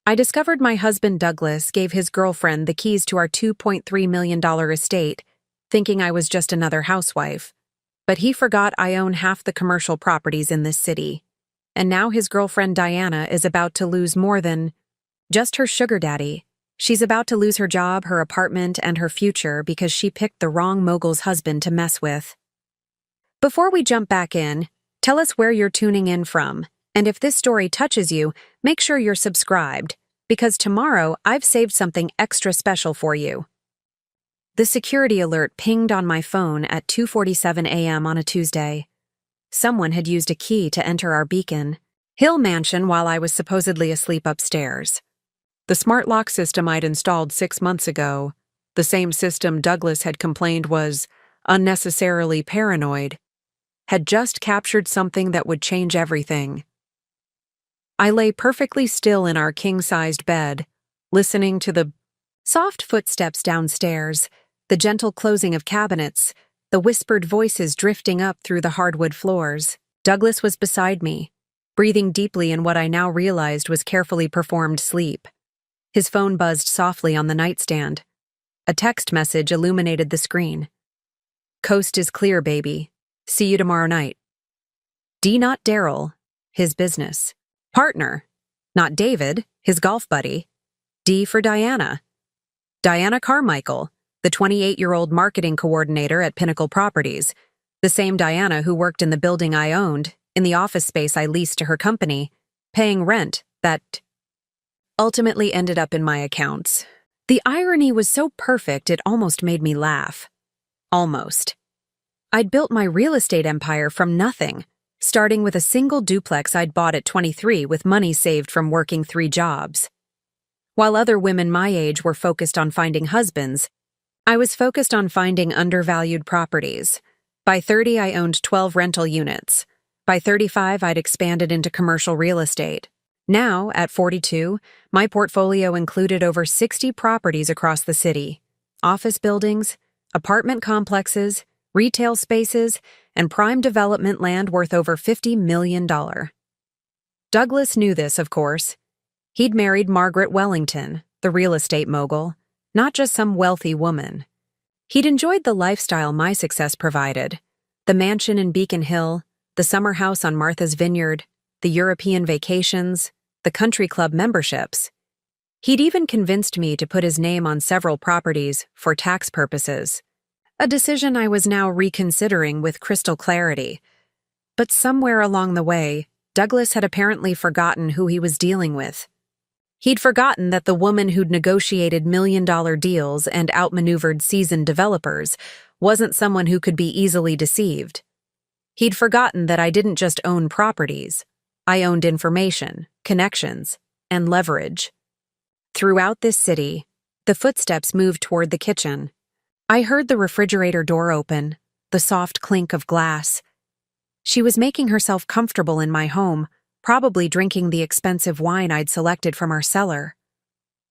I discovered my husband Douglas gave his girlfriend the keys to our $2.3 million estate, thinking I was just another housewife. But he forgot I own half the commercial properties in this city. And now his girlfriend Diana is about to lose more than just her sugar daddy. She's about to lose her job, her apartment, and her future because she picked the wrong mogul's husband to mess with. Before we jump back in, tell us where you're tuning in from, and if this story touches you, make sure you're subscribed, because tomorrow I've saved something extra special for you. The security alert pinged on my phone at 2:47 a.m. on a Tuesday. Someone had used a key to enter our Beacon Hill mansion while I was supposedly asleep upstairs. The smart lock system I'd installed 6 months ago, the same system Douglas had complained was unnecessarily paranoid, had just captured something that would change everything. I lay perfectly still in our king-sized bed, listening to the soft footsteps downstairs, the gentle closing of cabinets, the whispered voices drifting up through the hardwood floors. Douglas was beside me, breathing deeply in what I now realized was carefully performed sleep. His phone buzzed softly on the nightstand. A text message illuminated the screen. "Coast is clear, baby. See you tomorrow night." D. Not Daryl, his business. Partner, not David, his golf buddy. D for Diana. Diana Carmichael, the 28-year-old marketing coordinator at Pinnacle Properties, the same Diana who worked in the building I owned, in the office space I leased to her company, paying rent that ultimately ended up in my accounts. The irony was so perfect it almost made me laugh. Almost. I'd built my real estate empire from nothing, starting with a single duplex I'd bought at 23 with money saved from working 3 jobs. While other women my age were focused on finding husbands, I was focused on finding undervalued properties. By 30, I owned 12 rental units. By 35, I'd expanded into commercial real estate. Now, at 42, my portfolio included over 60 properties across the city, office buildings, apartment complexes, retail spaces, and prime development land worth over $50 million. Douglas knew this, of course. He'd married Margaret Wellington, the real estate mogul, not just some wealthy woman. He'd enjoyed the lifestyle my success provided: the mansion in Beacon Hill, the summer house on Martha's Vineyard, the European vacations, the country club memberships. He'd even convinced me to put his name on several properties for tax purposes, a decision I was now reconsidering with crystal clarity. But somewhere along the way, Douglas had apparently forgotten who he was dealing with. He'd forgotten that the woman who'd negotiated million-dollar deals and outmaneuvered seasoned developers wasn't someone who could be easily deceived. He'd forgotten that I didn't just own properties. I owned information, connections, and leverage. Throughout this city, the footsteps moved toward the kitchen. I heard the refrigerator door open, the soft clink of glass. She was making herself comfortable in my home, probably drinking the expensive wine I'd selected from our cellar.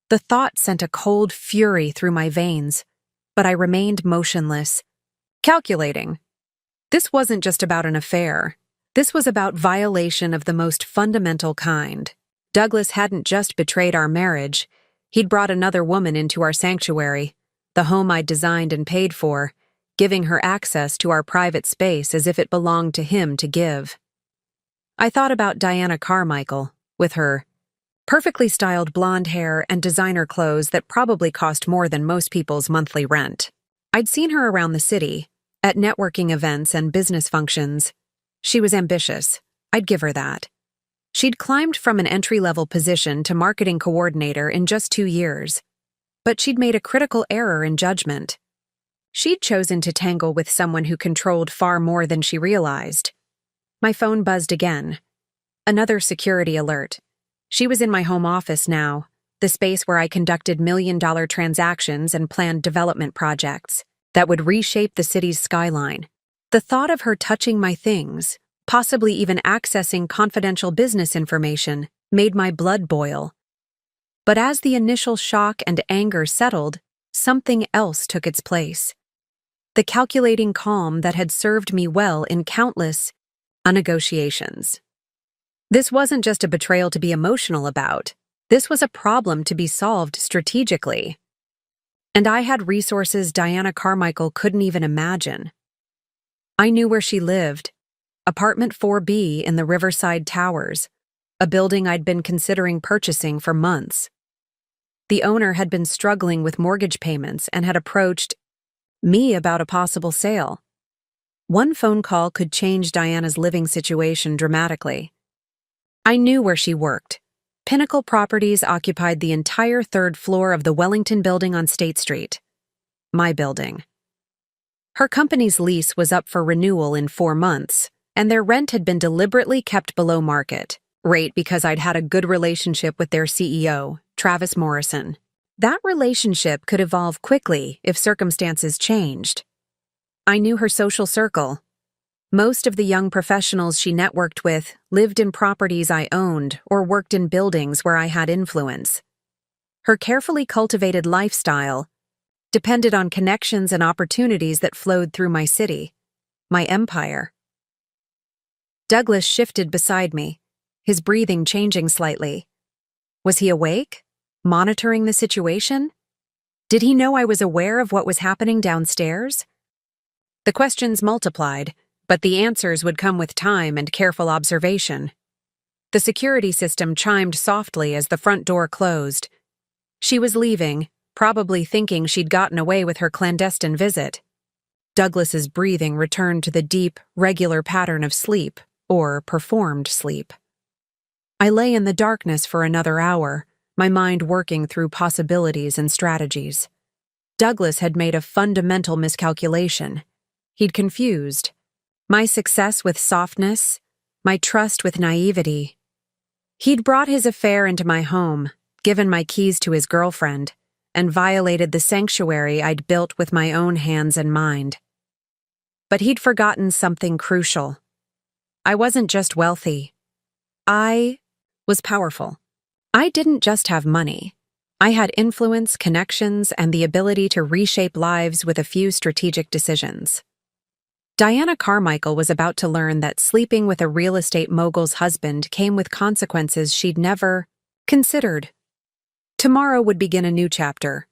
The thought sent a cold fury through my veins, but I remained motionless, calculating. This wasn't just about an affair. This was about violation of the most fundamental kind. Douglas hadn't just betrayed our marriage. He'd brought another woman into our sanctuary, the home I'd designed and paid for, giving her access to our private space as if it belonged to him to give. I thought about Diana Carmichael, with her perfectly styled blonde hair and designer clothes that probably cost more than most people's monthly rent. I'd seen her around the city, at networking events and business functions. She was ambitious. I'd give her that. She'd climbed from an entry-level position to marketing coordinator in just 2 years. But she'd made a critical error in judgment. She'd chosen to tangle with someone who controlled far more than she realized. My phone buzzed again. Another security alert. She was in my home office now, the space where I conducted million-dollar transactions and planned development projects that would reshape the city's skyline. The thought of her touching my things, possibly even accessing confidential business information, made my blood boil. But as the initial shock and anger settled, something else took its place. The calculating calm that had served me well in countless negotiations. This wasn't just a betrayal to be emotional about. This was a problem to be solved strategically. And I had resources Diana Carmichael couldn't even imagine. I knew where she lived, apartment 4B in the Riverside Towers, a building I'd been considering purchasing for months. The owner had been struggling with mortgage payments and had approached me about a possible sale. One phone call could change Diana's living situation dramatically. I knew where she worked. Pinnacle Properties occupied the entire third floor of the Wellington building on State Street. My building. Her company's lease was up for renewal in 4 months, and their rent had been deliberately kept below market rate because I'd had a good relationship with their CEO, Travis Morrison. That relationship could evolve quickly if circumstances changed. I knew her social circle. Most of the young professionals she networked with lived in properties I owned or worked in buildings where I had influence. Her carefully cultivated lifestyle depended on connections and opportunities that flowed through my city, my empire. Douglas shifted beside me, his breathing changing slightly. Was he awake? Monitoring the situation? Did he know I was aware of what was happening downstairs? The questions multiplied, but the answers would come with time and careful observation. The security system chimed softly as the front door closed. She was leaving, probably thinking she'd gotten away with her clandestine visit. Douglas's breathing returned to the deep, regular pattern of sleep, or performed sleep. I lay in the darkness for another hour, my mind working through possibilities and strategies. Douglas had made a fundamental miscalculation. He'd confused my success with softness, my trust with naivety. He'd brought his affair into my home, given my keys to his girlfriend, and violated the sanctuary I'd built with my own hands and mind. But he'd forgotten something crucial. I wasn't just wealthy. I was powerful. I didn't just have money. I had influence, connections, and the ability to reshape lives with a few strategic decisions. Diana Carmichael was about to learn that sleeping with a real estate mogul's husband came with consequences she'd never considered. Tomorrow would begin a new chapter,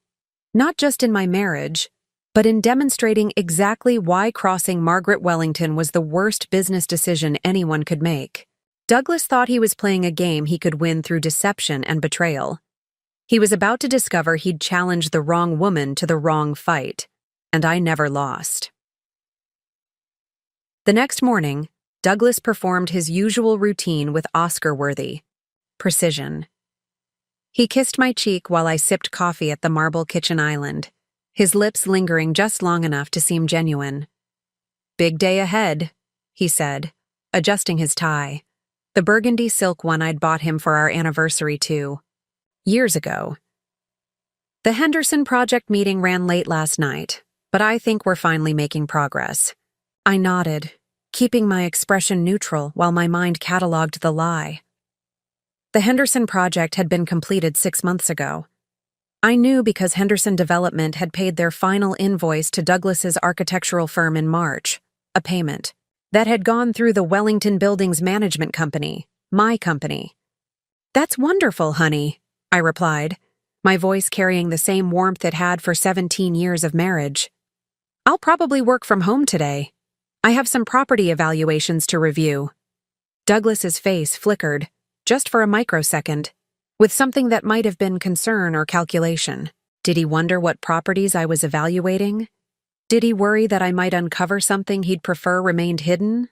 not just in my marriage, but in demonstrating exactly why crossing Margaret Wellington was the worst business decision anyone could make. Douglas thought he was playing a game he could win through deception and betrayal. He was about to discover he'd challenged the wrong woman to the wrong fight, and I never lost. The next morning, Douglas performed his usual routine with Oscar-worthy precision. He kissed my cheek while I sipped coffee at the marble kitchen island, his lips lingering just long enough to seem genuine. "Big day ahead," he said, adjusting his tie, the burgundy silk one I'd bought him for our anniversary 2 years ago. The Henderson project meeting ran late last night, but I think we're finally making progress. I nodded, keeping my expression neutral while my mind cataloged the lie. The Henderson project had been completed 6 months ago. I knew because Henderson Development had paid their final invoice to Douglas's architectural firm in March, a payment that had gone through the Wellington Buildings Management Company, my company. "That's wonderful, honey," I replied, my voice carrying the same warmth it had for 17 years of marriage. "I'll probably work from home today. I have some property evaluations to review." Douglas's face flickered, just for a microsecond, with something that might have been concern or calculation. Did he wonder what properties I was evaluating? Did he worry that I might uncover something he'd prefer remained hidden?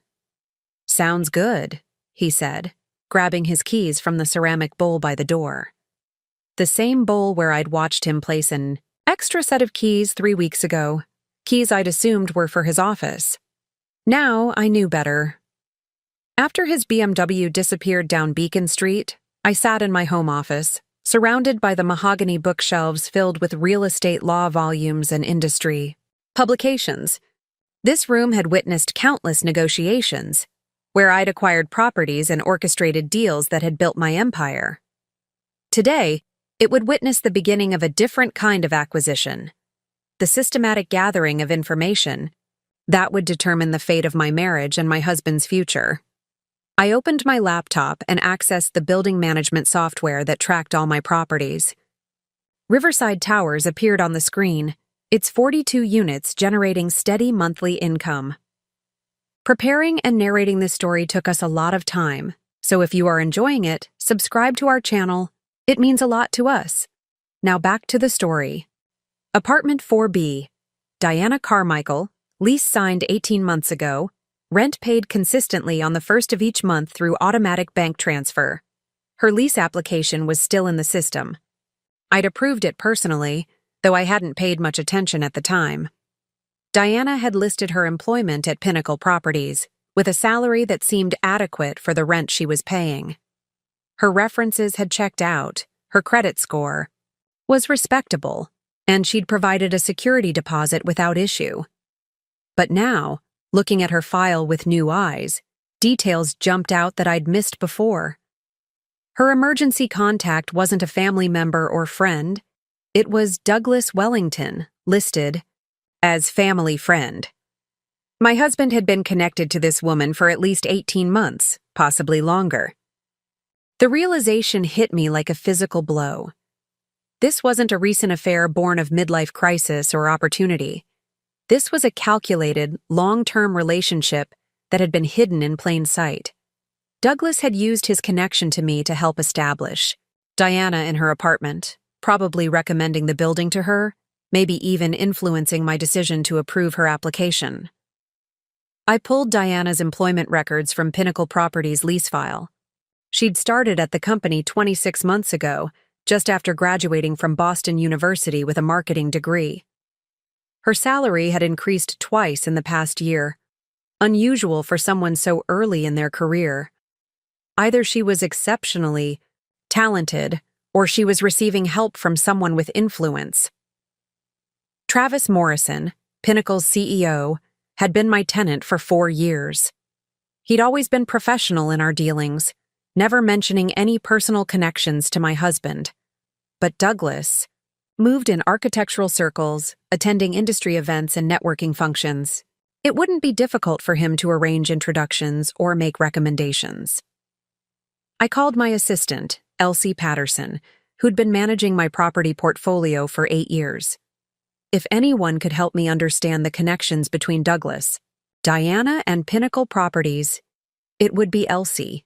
"Sounds good," he said, grabbing his keys from the ceramic bowl by the door. The same bowl where I'd watched him place an extra set of keys 3 weeks ago, keys I'd assumed were for his office. Now I knew better. After his BMW disappeared down Beacon Street, I sat in my home office, surrounded by the mahogany bookshelves filled with real estate law volumes and industry publications. This room had witnessed countless negotiations, where I'd acquired properties and orchestrated deals that had built my empire. Today, it would witness the beginning of a different kind of acquisition, the systematic gathering of information that would determine the fate of my marriage and my husband's future. I opened my laptop and accessed the building management software that tracked all my properties. Riverside Towers appeared on the screen, its 42 units generating steady monthly income. Preparing and narrating this story took us a lot of time, so if you are enjoying it, subscribe to our channel. It means a lot to us. Now back to the story. Apartment 4B. Diana Carmichael, lease signed 18 months ago, rent paid consistently on the first of each month through automatic bank transfer. Her lease application was still in the system. I'd approved it personally, though I hadn't paid much attention at the time. Diana had listed her employment at Pinnacle Properties, with a salary that seemed adequate for the rent she was paying. Her references had checked out, her credit score was respectable, and she'd provided a security deposit without issue. But now, looking at her file with new eyes, details jumped out that I'd missed before. Her emergency contact wasn't a family member or friend. It was Douglas Wellington, listed as family friend. My husband had been connected to this woman for at least 18 months, possibly longer. The realization hit me like a physical blow. This wasn't a recent affair born of midlife crisis or opportunity. This was a calculated, long-term relationship that had been hidden in plain sight. Douglas had used his connection to me to help establish Diana in her apartment, probably recommending the building to her, maybe even influencing my decision to approve her application. I pulled Diana's employment records from Pinnacle Properties' lease file. She'd started at the company 26 months ago, just after graduating from Boston University with a marketing degree. Her salary had increased twice in the past year, unusual for someone so early in their career. Either she was exceptionally talented, or she was receiving help from someone with influence. Travis Morrison, Pinnacle's CEO, had been my tenant for 4 years. He'd always been professional in our dealings, never mentioning any personal connections to my husband. But Douglas moved in architectural circles, attending industry events and networking functions. It wouldn't be difficult for him to arrange introductions or make recommendations. I called my assistant, Elsie Patterson, who'd been managing my property portfolio for 8 years. If anyone could help me understand the connections between Douglas, Diana, and Pinnacle Properties, it would be Elsie.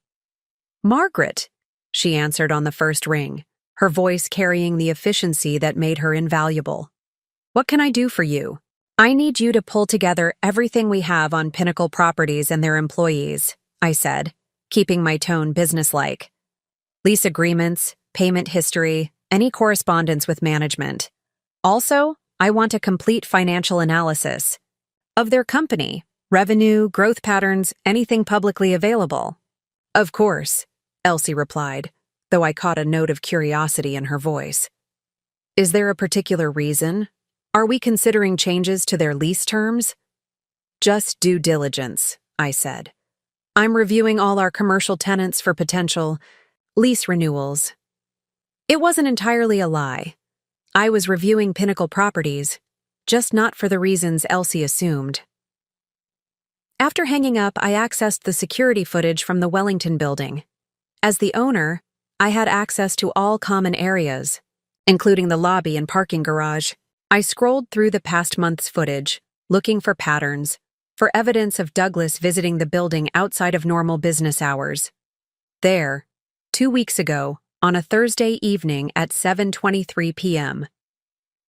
"Margaret," she answered on the first ring, her voice carrying the efficiency that made her invaluable. "What can I do for you? I need you to pull together everything we have on Pinnacle Properties and their employees," I said, keeping my tone businesslike. "Lease agreements, payment history, any correspondence with management. Also, I want a complete financial analysis of their company, revenue, growth patterns, anything publicly available." "Of course," Elsie replied, though I caught a note of curiosity in her voice. "Is there a particular reason? Are we considering changes to their lease terms?" "Just due diligence," I said. "I'm reviewing all our commercial tenants for potential lease renewals." It wasn't entirely a lie. I was reviewing Pinnacle Properties, just not for the reasons Elsie assumed. After hanging up, I accessed the security footage from the Wellington building. As the owner, I had access to all common areas, including the lobby and parking garage. I scrolled through the past month's footage, looking for patterns, for evidence of Douglas visiting the building outside of normal business hours. There, 2 weeks ago, on a Thursday evening at 7:23 p.m.,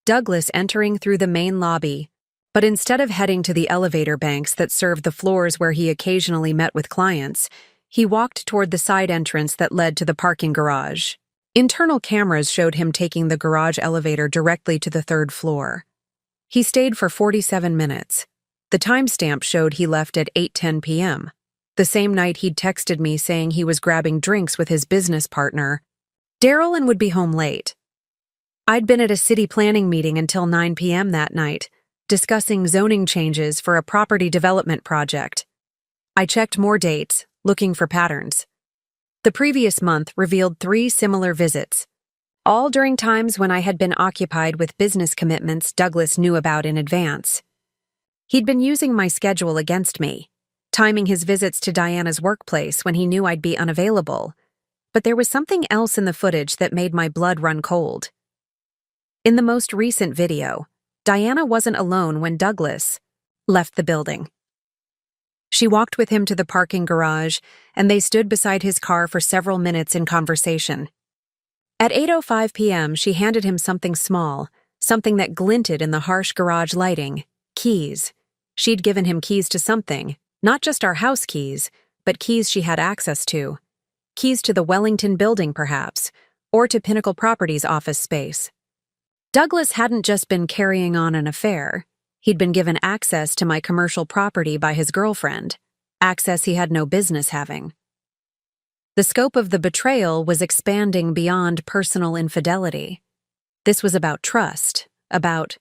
Douglas entering through the main lobby, but instead of heading to the elevator banks that served the floors where he occasionally met with clients, he walked toward the side entrance that led to the parking garage. Internal cameras showed him taking the garage elevator directly to the 3rd floor. He stayed for 47 minutes. The timestamp showed he left at 8:10 p.m., the same night he'd texted me saying he was grabbing drinks with his business partner, Daryl, and would be home late. I'd been at a city planning meeting until 9 p.m. that night, discussing zoning changes for a property development project. I checked more dates, looking for patterns. The previous month revealed 3 similar visits, all during times when I had been occupied with business commitments Douglas knew about in advance. He'd been using my schedule against me. timing his visits to Diana's workplace when he knew I'd be unavailable. But there was something else in the footage that made my blood run cold. In the most recent video, Diana wasn't alone when Douglas left the building. She walked with him to the parking garage, and they stood beside his car for several minutes in conversation. At 8:05 p.m., she handed him something small, something that glinted in the harsh garage lighting: keys. She'd given him keys to something, not just our house keys, but keys she had access to. Keys to the Wellington building, perhaps, or to Pinnacle Properties' office space. Douglas hadn't just been carrying on an affair. He'd been given access to my commercial property by his girlfriend, access he had no business having. The scope of the betrayal was expanding beyond personal infidelity. This was about trust, about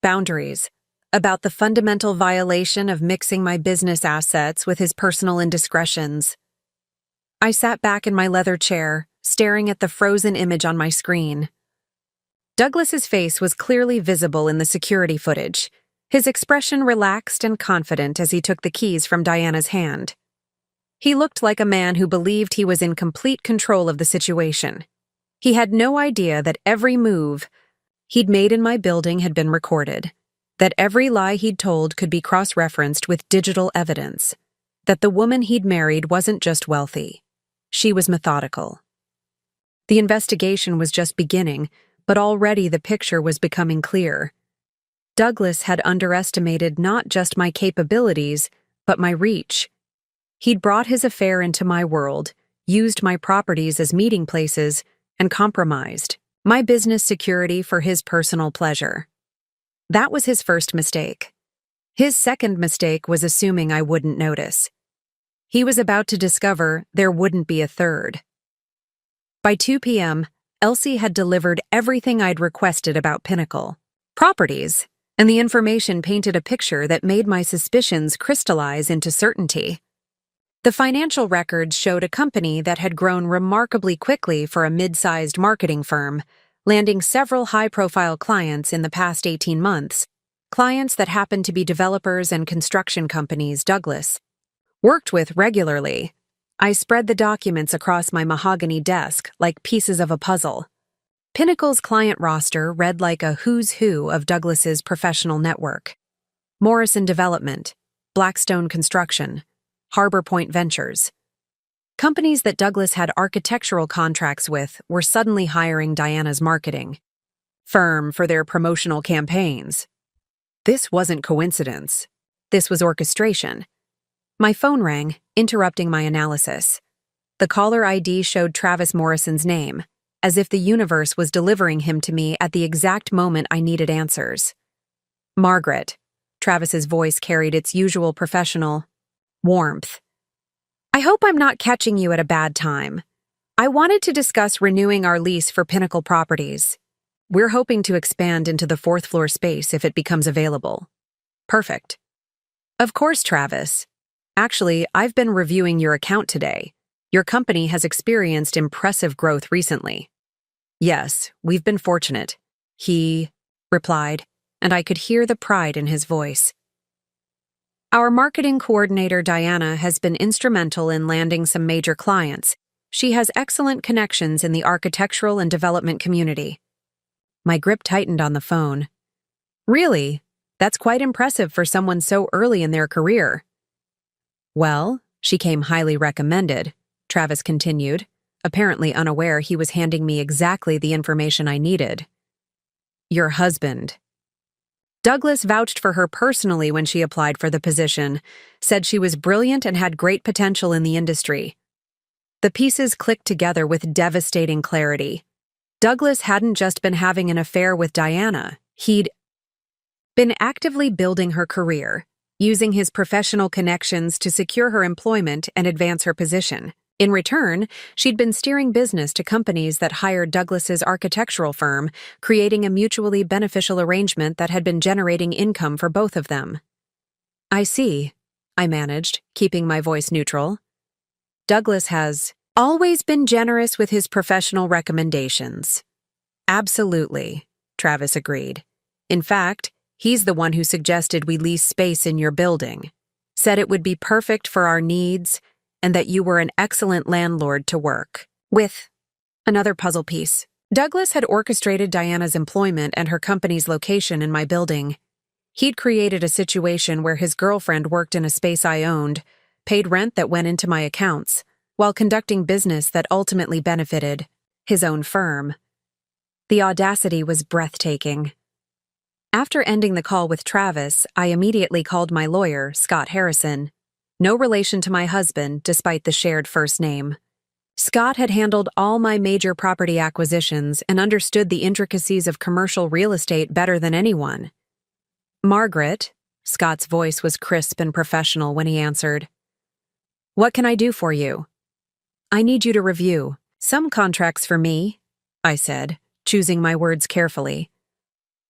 boundaries, about the fundamental violation of mixing my business assets with his personal indiscretions. I sat back in my leather chair, staring at the frozen image on my screen. Douglas's face was clearly visible in the security footage, his expression relaxed and confident as he took the keys from Diana's hand. He looked like a man who believed he was in complete control of the situation. He had no idea that every move he'd made in my building had been recorded, that every lie he'd told could be cross-referenced with digital evidence, that the woman he'd married wasn't just wealthy. She was methodical. The investigation was just beginning, but already the picture was becoming clear. Douglas had underestimated not just my capabilities, but my reach. He'd brought his affair into my world, used my properties as meeting places, and compromised my business security for his personal pleasure. That was his first mistake. His second mistake was assuming I wouldn't notice. He was about to discover there wouldn't be a third. By 2 p.m., Elsie had delivered everything I'd requested about Pinnacle Properties, and the information painted a picture that made my suspicions crystallize into certainty. The financial records showed a company that had grown remarkably quickly for a mid-sized marketing firm, landing several high-profile clients in the past 18 months, clients that happened to be developers and construction companies Douglas worked with regularly. I spread the documents across my mahogany desk like pieces of a puzzle. Pinnacle's client roster read like a who's who of Douglas's professional network. Morrison Development, Blackstone Construction, Harbor Point Ventures. Companies that Douglas had architectural contracts with were suddenly hiring Diana's marketing firm for their promotional campaigns. This wasn't coincidence. This was orchestration. My phone rang, interrupting my analysis. The caller ID showed Travis Morrison's name, as if the universe was delivering him to me at the exact moment I needed answers. Margaret. Travis's voice carried its usual professional warmth. I hope I'm not catching you at a bad time. I wanted to discuss renewing our lease for Pinnacle Properties. We're hoping to expand into the fourth floor space if it becomes available. Perfect. Of course, Travis. Actually, I've been reviewing your account today. Your company has experienced impressive growth recently. Yes, we've been fortunate, he replied, and I could hear the pride in his voice. Our marketing coordinator, Diana, has been instrumental in landing some major clients. She has excellent connections in the architectural and development community. My grip tightened on the phone. Really? That's quite impressive for someone so early in their career. Well, she came highly recommended, Travis continued, apparently unaware he was handing me exactly the information I needed. Your husband. Douglas vouched for her personally when she applied for the position, said she was brilliant and had great potential in the industry. The pieces clicked together with devastating clarity. Douglas hadn't just been having an affair with Diana, he'd been actively building her career, using his professional connections to secure her employment and advance her position. In return, she'd been steering business to companies that hired Douglas's architectural firm, creating a mutually beneficial arrangement that had been generating income for both of them. I see, I managed, keeping my voice neutral. Douglas has always been generous with his professional recommendations. Absolutely, Travis agreed. In fact, he's the one who suggested we lease space in your building. Said it would be perfect for our needs and that you were an excellent landlord to work with. Another puzzle piece. Douglas had orchestrated Diana's employment and her company's location in my building. He'd created a situation where his girlfriend worked in a space I owned, paid rent that went into my accounts, while conducting business that ultimately benefited his own firm. The audacity was breathtaking. After ending the call with Travis, I immediately called my lawyer, Scott Harrison. No relation to my husband, despite the shared first name. Scott had handled all my major property acquisitions and understood the intricacies of commercial real estate better than anyone. Margaret, Scott's voice was crisp and professional when he answered. What can I do for you? I need you to review some contracts for me, I said, choosing my words carefully.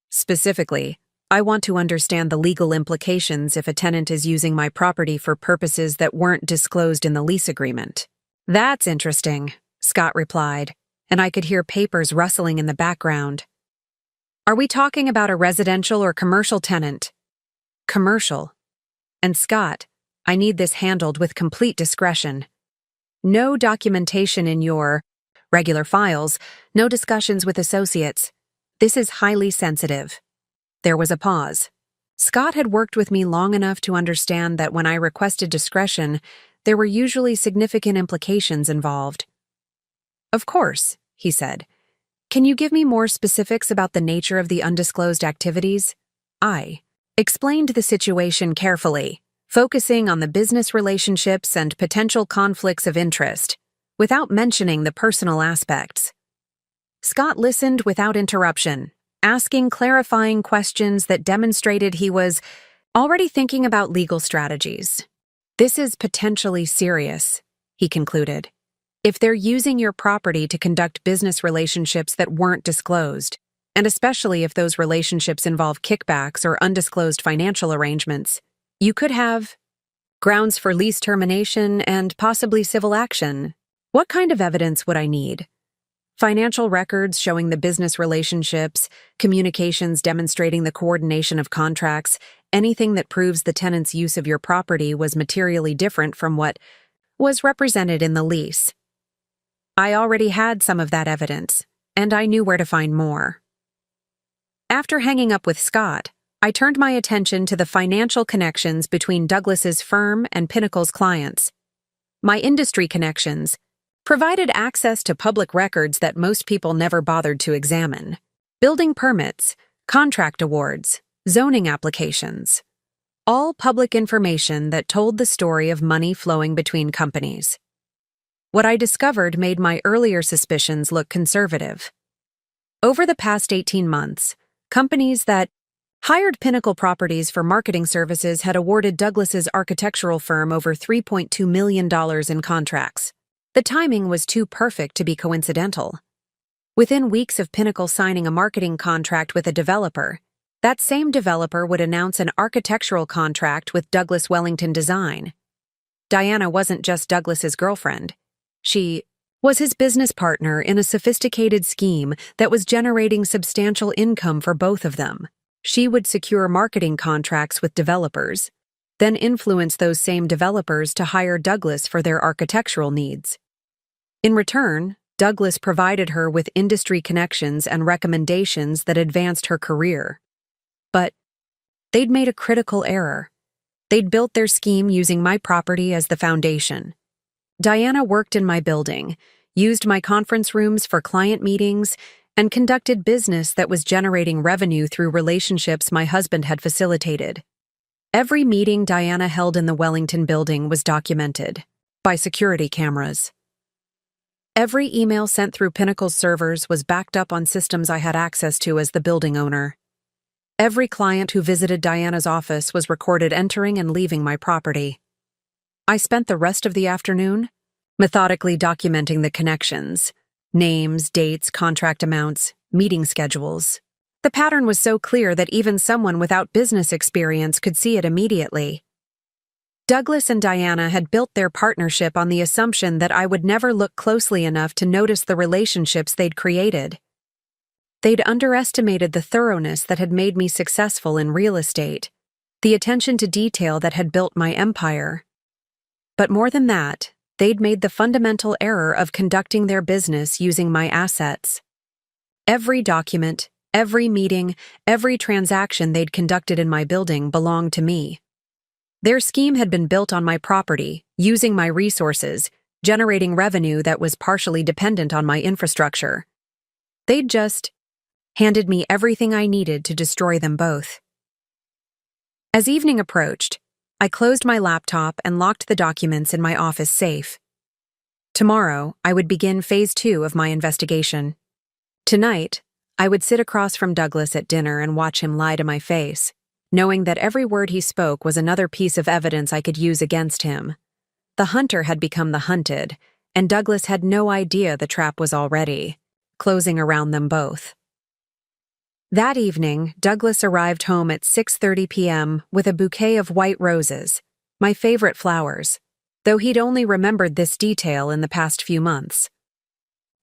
Specifically, I want to understand the legal implications if a tenant is using my property for purposes that weren't disclosed in the lease agreement. That's interesting, Scott replied, and I could hear papers rustling in the background. Are we talking about a residential or commercial tenant? Commercial. And Scott, I need this handled with complete discretion. No documentation in your regular files, no discussions with associates. This is highly sensitive. There was a pause. Scott had worked with me long enough to understand that when I requested discretion, there were usually significant implications involved. Of course, he said. Can you give me more specifics about the nature of the undisclosed activities? I explained the situation carefully, focusing on the business relationships and potential conflicts of interest, without mentioning the personal aspects. Scott listened without interruption, asking clarifying questions that demonstrated he was already thinking about legal strategies. This is potentially serious, he concluded. If they're using your property to conduct business relationships that weren't disclosed, and especially if those relationships involve kickbacks or undisclosed financial arrangements, you could have grounds for lease termination and possibly civil action. What kind of evidence would I need? Financial records showing the business relationships, communications demonstrating the coordination of contracts, anything that proves the tenant's use of your property was materially different from what was represented in the lease. I already had some of that evidence, and I knew where to find more. After hanging up with Scott, I turned my attention to the financial connections between Douglas's firm and Pinnacle's clients. My industry connections provided access to public records that most people never bothered to examine. Building permits, contract awards, zoning applications. All public information that told the story of money flowing between companies. What I discovered made my earlier suspicions look conservative. Over the past 18 months, companies that hired Pinnacle Properties for marketing services had awarded Douglas's architectural firm over $3.2 million in contracts. The timing was too perfect to be coincidental. Within weeks of Pinnacle signing a marketing contract with a developer, that same developer would announce an architectural contract with Douglas Wellington Design. Diana wasn't just Douglas's girlfriend. She was his business partner in a sophisticated scheme that was generating substantial income for both of them. She would secure marketing contracts with developers, then influence those same developers to hire Douglas for their architectural needs. In return, Douglas provided her with industry connections and recommendations that advanced her career. But they'd made a critical error. They'd built their scheme using my property as the foundation. Diana worked in my building, used my conference rooms for client meetings, and conducted business that was generating revenue through relationships my husband had facilitated. Every meeting Diana held in the Wellington building was documented by security cameras. Every email sent through Pinnacle's servers was backed up on systems I had access to as the building owner. Every client who visited Diana's office was recorded entering and leaving my property. I spent the rest of the afternoon methodically documenting the connections, names, dates, contract amounts, meeting schedules. The pattern was so clear that even someone without business experience could see it immediately. Douglas and Diana had built their partnership on the assumption that I would never look closely enough to notice the relationships they'd created. They'd underestimated the thoroughness that had made me successful in real estate. the attention to detail that had built my empire. But more than that, they'd made the fundamental error of conducting their business using my assets. Every document, every meeting, every transaction they'd conducted in my building belonged to me. Their scheme had been built on my property, using my resources, generating revenue that was partially dependent on my infrastructure. They'd just handed me everything I needed to destroy them both. As evening approached, I closed my laptop and locked the documents in my office safe. Tomorrow, I would begin phase 2 of my investigation. Tonight, I would sit across from Douglas at dinner and watch him lie to my face, knowing that every word he spoke was another piece of evidence I could use against him. The hunter had become the hunted, and Douglas had no idea the trap was already closing around them both. That evening, Douglas arrived home at 6:30 p.m. with a bouquet of white roses, my favorite flowers, though he'd only remembered this detail in the past few months.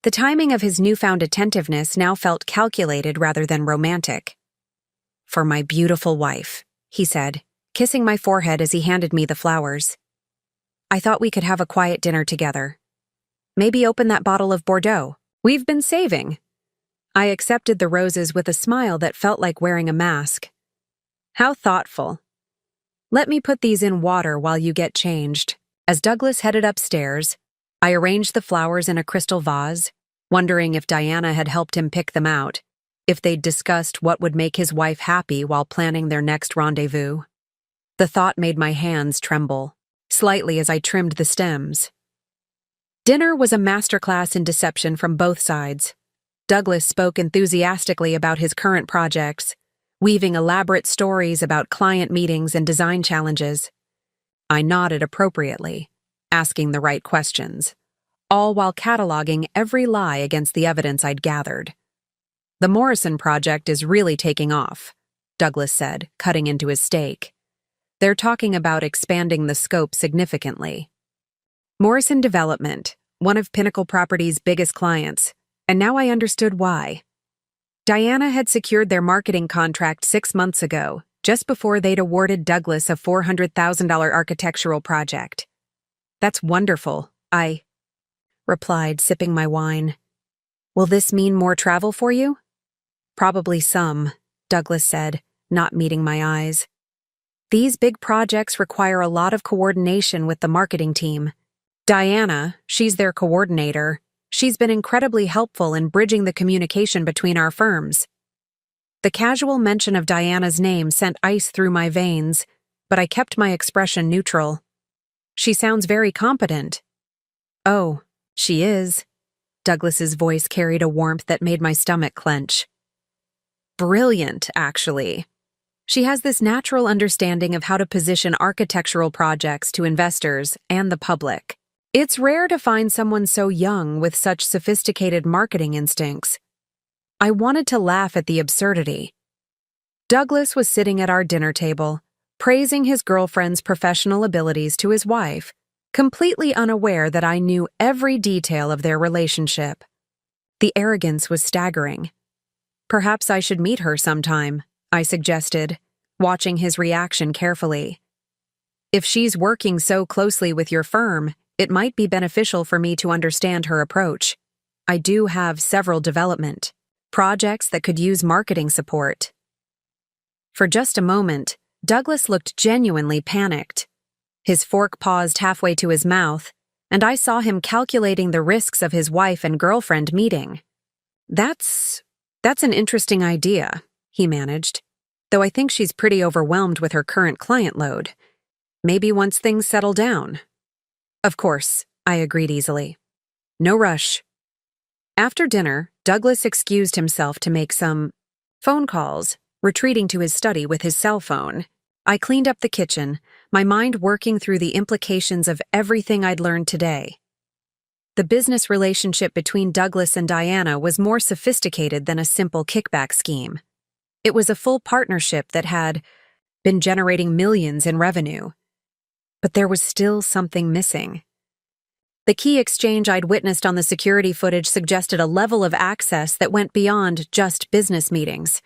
The timing of his newfound attentiveness now felt calculated rather than romantic. "For my beautiful wife," he said, kissing my forehead as he handed me the flowers. "I thought we could have a quiet dinner together. Maybe open that bottle of Bordeaux we've been saving." I accepted the roses with a smile that felt like wearing a mask. "How thoughtful. Let me put these in water while you get changed." As Douglas headed upstairs, I arranged the flowers in a crystal vase, wondering if Diana had helped him pick them out, if they'd discussed what would make his wife happy while planning their next rendezvous. The thought made my hands tremble, slightly as I trimmed the stems. Dinner was a masterclass in deception from both sides. Douglas spoke enthusiastically about his current projects, weaving elaborate stories about client meetings and design challenges. I nodded appropriately, asking the right questions, all while cataloging every lie against the evidence I'd gathered. "The Morrison project is really taking off," Douglas said, cutting into his steak. "They're talking about expanding the scope significantly." Morrison Development, one of Pinnacle Properties' biggest clients, and now I understood why. Diana had secured their marketing contract 6 months ago, just before they'd awarded Douglas a $400,000 architectural project. "That's wonderful," I replied, sipping my wine. "Will this mean more travel for you?" "Probably some," Douglas said, not meeting my eyes. "These big projects require a lot of coordination with the marketing team. Diana, she's their coordinator. She's been incredibly helpful in bridging the communication between our firms." The casual mention of Diana's name sent ice through my veins, but I kept my expression neutral. "She sounds very competent." "Oh, she is." Douglas's voice carried a warmth that made my stomach clench. "Brilliant, actually. She has this natural understanding of how to position architectural projects to investors and the public. It's rare to find someone so young with such sophisticated marketing instincts." I wanted to laugh at the absurdity. Douglas was sitting at our dinner table, praising his girlfriend's professional abilities to his wife, completely unaware that I knew every detail of their relationship. The arrogance was staggering. "Perhaps I should meet her sometime," I suggested, watching his reaction carefully. "If she's working so closely with your firm, it might be beneficial for me to understand her approach. I do have several development projects that could use marketing support." For just a moment, Douglas looked genuinely panicked. His fork paused halfway to his mouth, and I saw him calculating the risks of his wife and girlfriend meeting. That's an interesting idea," he managed, "though I think she's pretty overwhelmed with her current client load. Maybe once things settle down." "Of course," I agreed easily. "No rush." After dinner, Douglas excused himself to make some phone calls, retreating to his study with his cell phone. I cleaned up the kitchen, my mind working through the implications of everything I'd learned today. The business relationship between Douglas and Diana was more sophisticated than a simple kickback scheme. It was a full partnership that had been generating millions in revenue. But there was still something missing. The key exchange I'd witnessed on the security footage suggested a level of access that went beyond just business meetings.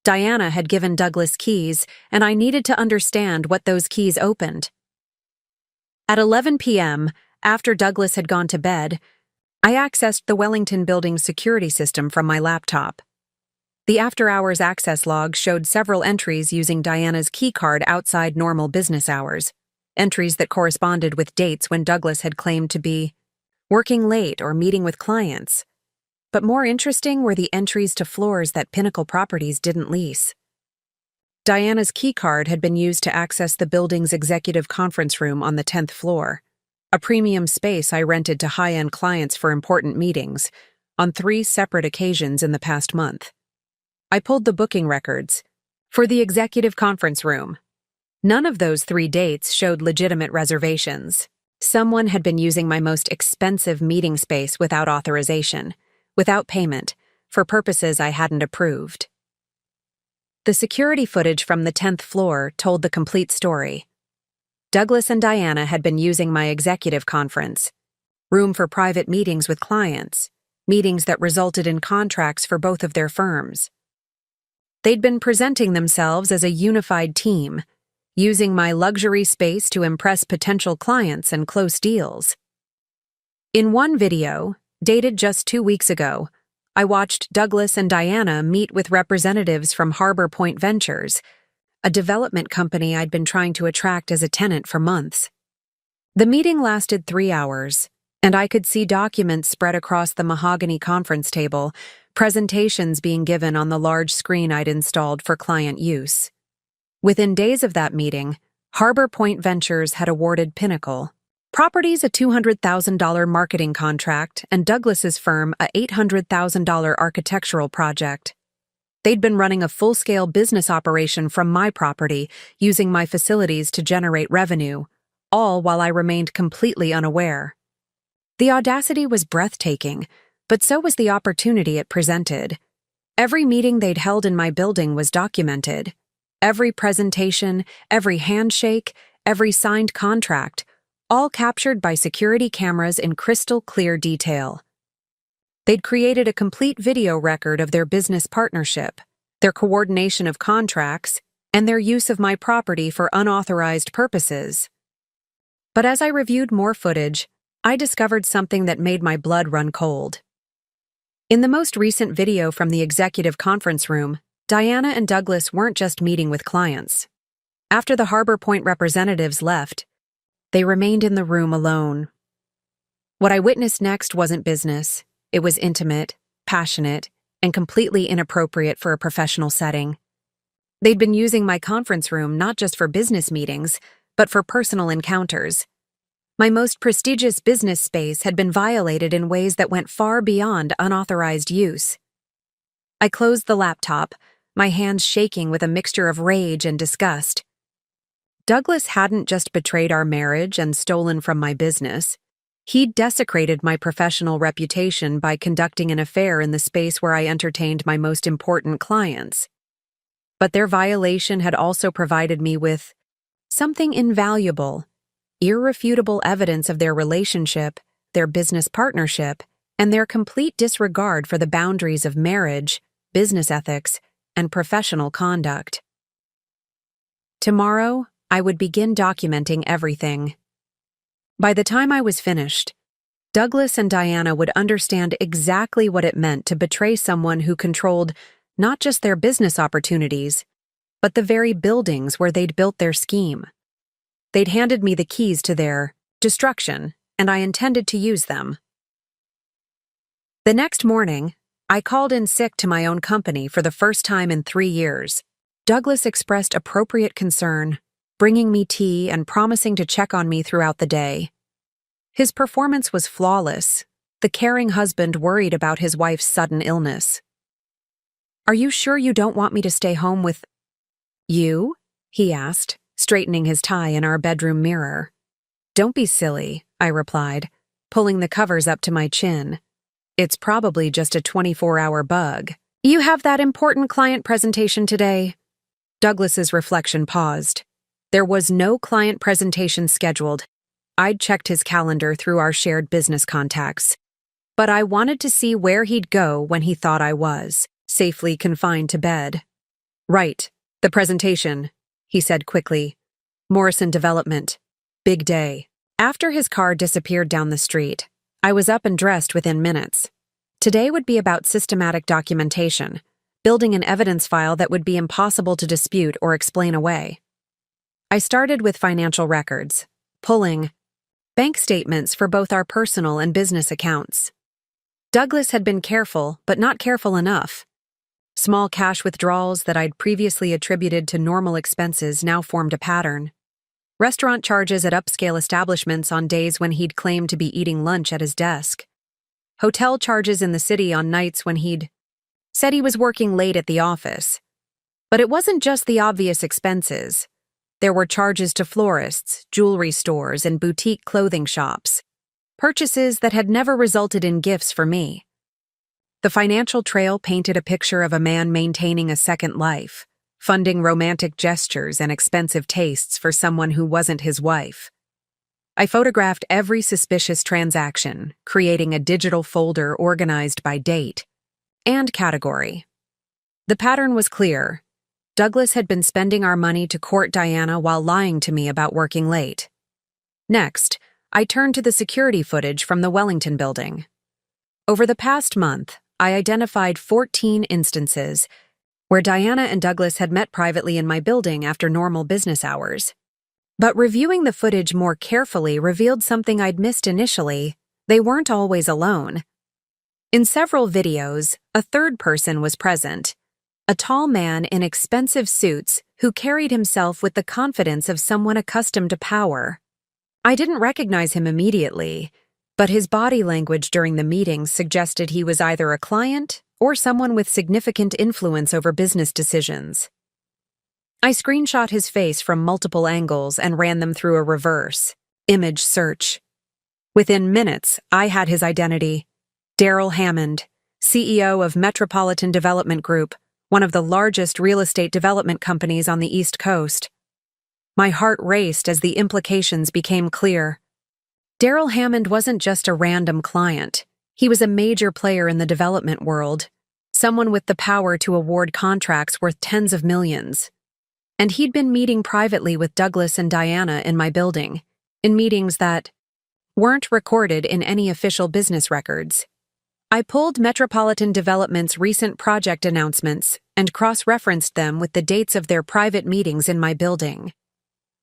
Diana had given Douglas keys, and I needed to understand what those keys opened. At 11 p.m., after Douglas had gone to bed, I accessed the Wellington Building's security system from my laptop. The after-hours access log showed several entries using Diana's keycard outside normal business hours, entries that corresponded with dates when Douglas had claimed to be working late or meeting with clients. But more interesting were the entries to floors that Pinnacle Properties didn't lease. Diana's keycard had been used to access the building's executive conference room on the 10th floor, a premium space I rented to high-end clients for important meetings, on 3 separate occasions in the past month. I pulled the booking records for the executive conference room. None of those 3 dates showed legitimate reservations. Someone had been using my most expensive meeting space without authorization, without payment, for purposes I hadn't approved. The security footage from the 10th floor told the complete story. Douglas and Diana had been using my executive conference room for private meetings with clients, meetings that resulted in contracts for both of their firms. They'd been presenting themselves as a unified team, using my luxury space to impress potential clients and close deals. In one video, dated just 2 weeks ago, I watched Douglas and Diana meet with representatives from Harbor Point Ventures, a development company I'd been trying to attract as a tenant for months. The meeting lasted 3 hours, and I could see documents spread across the mahogany conference table, presentations being given on the large screen I'd installed for client use. Within days of that meeting, Harbor Point Ventures had awarded Pinnacle Properties a $200,000 marketing contract and Douglas's firm a $800,000 architectural project. They'd been running a full-scale business operation from my property, using my facilities to generate revenue, all while I remained completely unaware. The audacity was breathtaking, but so was the opportunity it presented. Every meeting they'd held in my building was documented. Every presentation, every handshake, every signed contract, all captured by security cameras in crystal clear detail. They'd created a complete video record of their business partnership, their coordination of contracts, and their use of my property for unauthorized purposes. But as I reviewed more footage, I discovered something that made my blood run cold. In the most recent video from the executive conference room, Diana and Douglas weren't just meeting with clients. After the Harbor Point representatives left, they remained in the room alone. What I witnessed next wasn't business. It was intimate, passionate, and completely inappropriate for a professional setting. They'd been using my conference room not just for business meetings, but for personal encounters. My most prestigious business space had been violated in ways that went far beyond unauthorized use. I closed the laptop, my hands shaking with a mixture of rage and disgust. Douglas hadn't just betrayed our marriage and stolen from my business. He'd desecrated my professional reputation by conducting an affair in the space where I entertained my most important clients. But their violation had also provided me with something invaluable, irrefutable evidence of their relationship, their business partnership, and their complete disregard for the boundaries of marriage, business ethics, and professional conduct. Tomorrow, I would begin documenting everything. By the time I was finished, Douglas and Diana would understand exactly what it meant to betray someone who controlled not just their business opportunities, but the very buildings where they'd built their scheme. They'd handed me the keys to their destruction, and I intended to use them. The next morning, I called in sick to my own company for the first time in 3 years. Douglas expressed appropriate concern, bringing me tea and promising to check on me throughout the day. His performance was flawless. The caring husband worried about his wife's sudden illness. "Are you sure you don't want me to stay home with you?" he asked, straightening his tie in our bedroom mirror. "Don't be silly," I replied, pulling the covers up to my chin. "It's probably just a 24-hour bug." "You have that important client presentation today." Douglas's reflection paused. There was no client presentation scheduled. I'd checked his calendar through our shared business contacts. But I wanted to see where he'd go when he thought I was, safely confined to bed. Right. The presentation, he said quickly. Morrison Development. Big day. After his car disappeared down the street, I was up and dressed within minutes. Today would be about systematic documentation, building an evidence file that would be impossible to dispute or explain away. I started with financial records, pulling bank statements for both our personal and business accounts. Douglas had been careful, but not careful enough. Small cash withdrawals that I'd previously attributed to normal expenses now formed a pattern. Restaurant charges at upscale establishments on days when he'd claimed to be eating lunch at his desk. Hotel charges in the city on nights when he'd said he was working late at the office. But it wasn't just the obvious expenses. There were charges to florists, jewelry stores, and boutique clothing shops. Purchases that had never resulted in gifts for me. The financial trail painted a picture of a man maintaining a second life, funding romantic gestures and expensive tastes for someone who wasn't his wife. I photographed every suspicious transaction, creating a digital folder organized by date and category. The pattern was clear. Douglas had been spending our money to court Diana while lying to me about working late. Next, I turned to the security footage from the Wellington building. Over the past month, I identified 14 instances where Diana and Douglas had met privately in my building after normal business hours. But reviewing the footage more carefully revealed something I'd missed initially. They weren't always alone. In several videos, a third person was present, a tall man in expensive suits who carried himself with the confidence of someone accustomed to power. I didn't recognize him immediately, but his body language during the meeting suggested he was either a client or someone with significant influence over business decisions. I screenshot his face from multiple angles and ran them through a reverse image search. Within minutes, I had his identity. Daryl Hammond, CEO of Metropolitan Development Group, one of the largest real estate development companies on the East Coast. My heart raced as the implications became clear. Daryl Hammond wasn't just a random client. He was a major player in the development world, someone with the power to award contracts worth tens of millions. And he'd been meeting privately with Douglas and Diana in my building, in meetings that weren't recorded in any official business records. I pulled Metropolitan Development's recent project announcements and cross-referenced them with the dates of their private meetings in my building.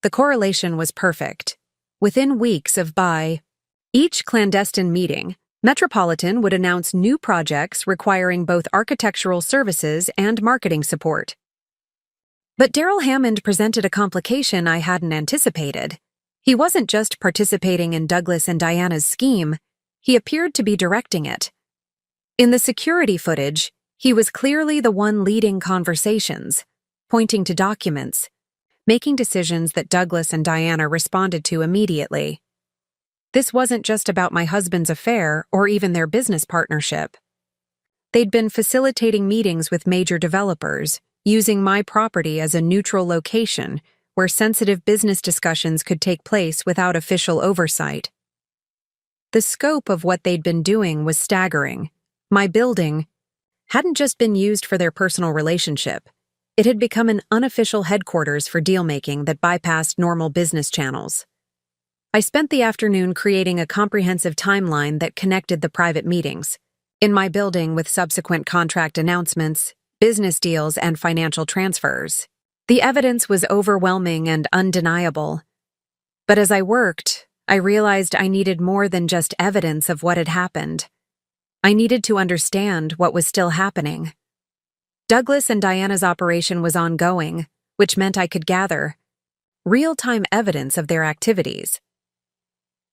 The correlation was perfect. Within weeks of each clandestine meeting, Metropolitan would announce new projects requiring both architectural services and marketing support. But Daryl Hammond presented a complication I hadn't anticipated. He wasn't just participating in Douglas and Diana's scheme, he appeared to be directing it. In the security footage, he was clearly the one leading conversations, pointing to documents, making decisions that Douglas and Diana responded to immediately. This wasn't just about my husband's affair or even their business partnership. They'd been facilitating meetings with major developers, using my property as a neutral location where sensitive business discussions could take place without official oversight. The scope of what they'd been doing was staggering. My building hadn't just been used for their personal relationship. It had become an unofficial headquarters for deal-making that bypassed normal business channels. I spent the afternoon creating a comprehensive timeline that connected the private meetings in my building with subsequent contract announcements, business deals, and financial transfers. The evidence was overwhelming and undeniable. But as I worked, I realized I needed more than just evidence of what had happened. I needed to understand what was still happening. Douglas and Diana's operation was ongoing, which meant I could gather real-time evidence of their activities.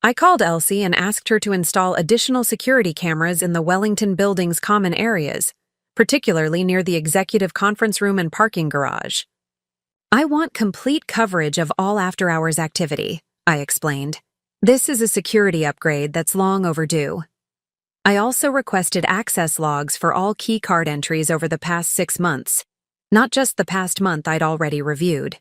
I called Elsie and asked her to install additional security cameras in the Wellington building's common areas, particularly near the executive conference room and parking garage. I want complete coverage of all after-hours activity, I explained. This is a security upgrade that's long overdue. I also requested access logs for all key card entries over the past 6 months, not just the past month I'd already reviewed.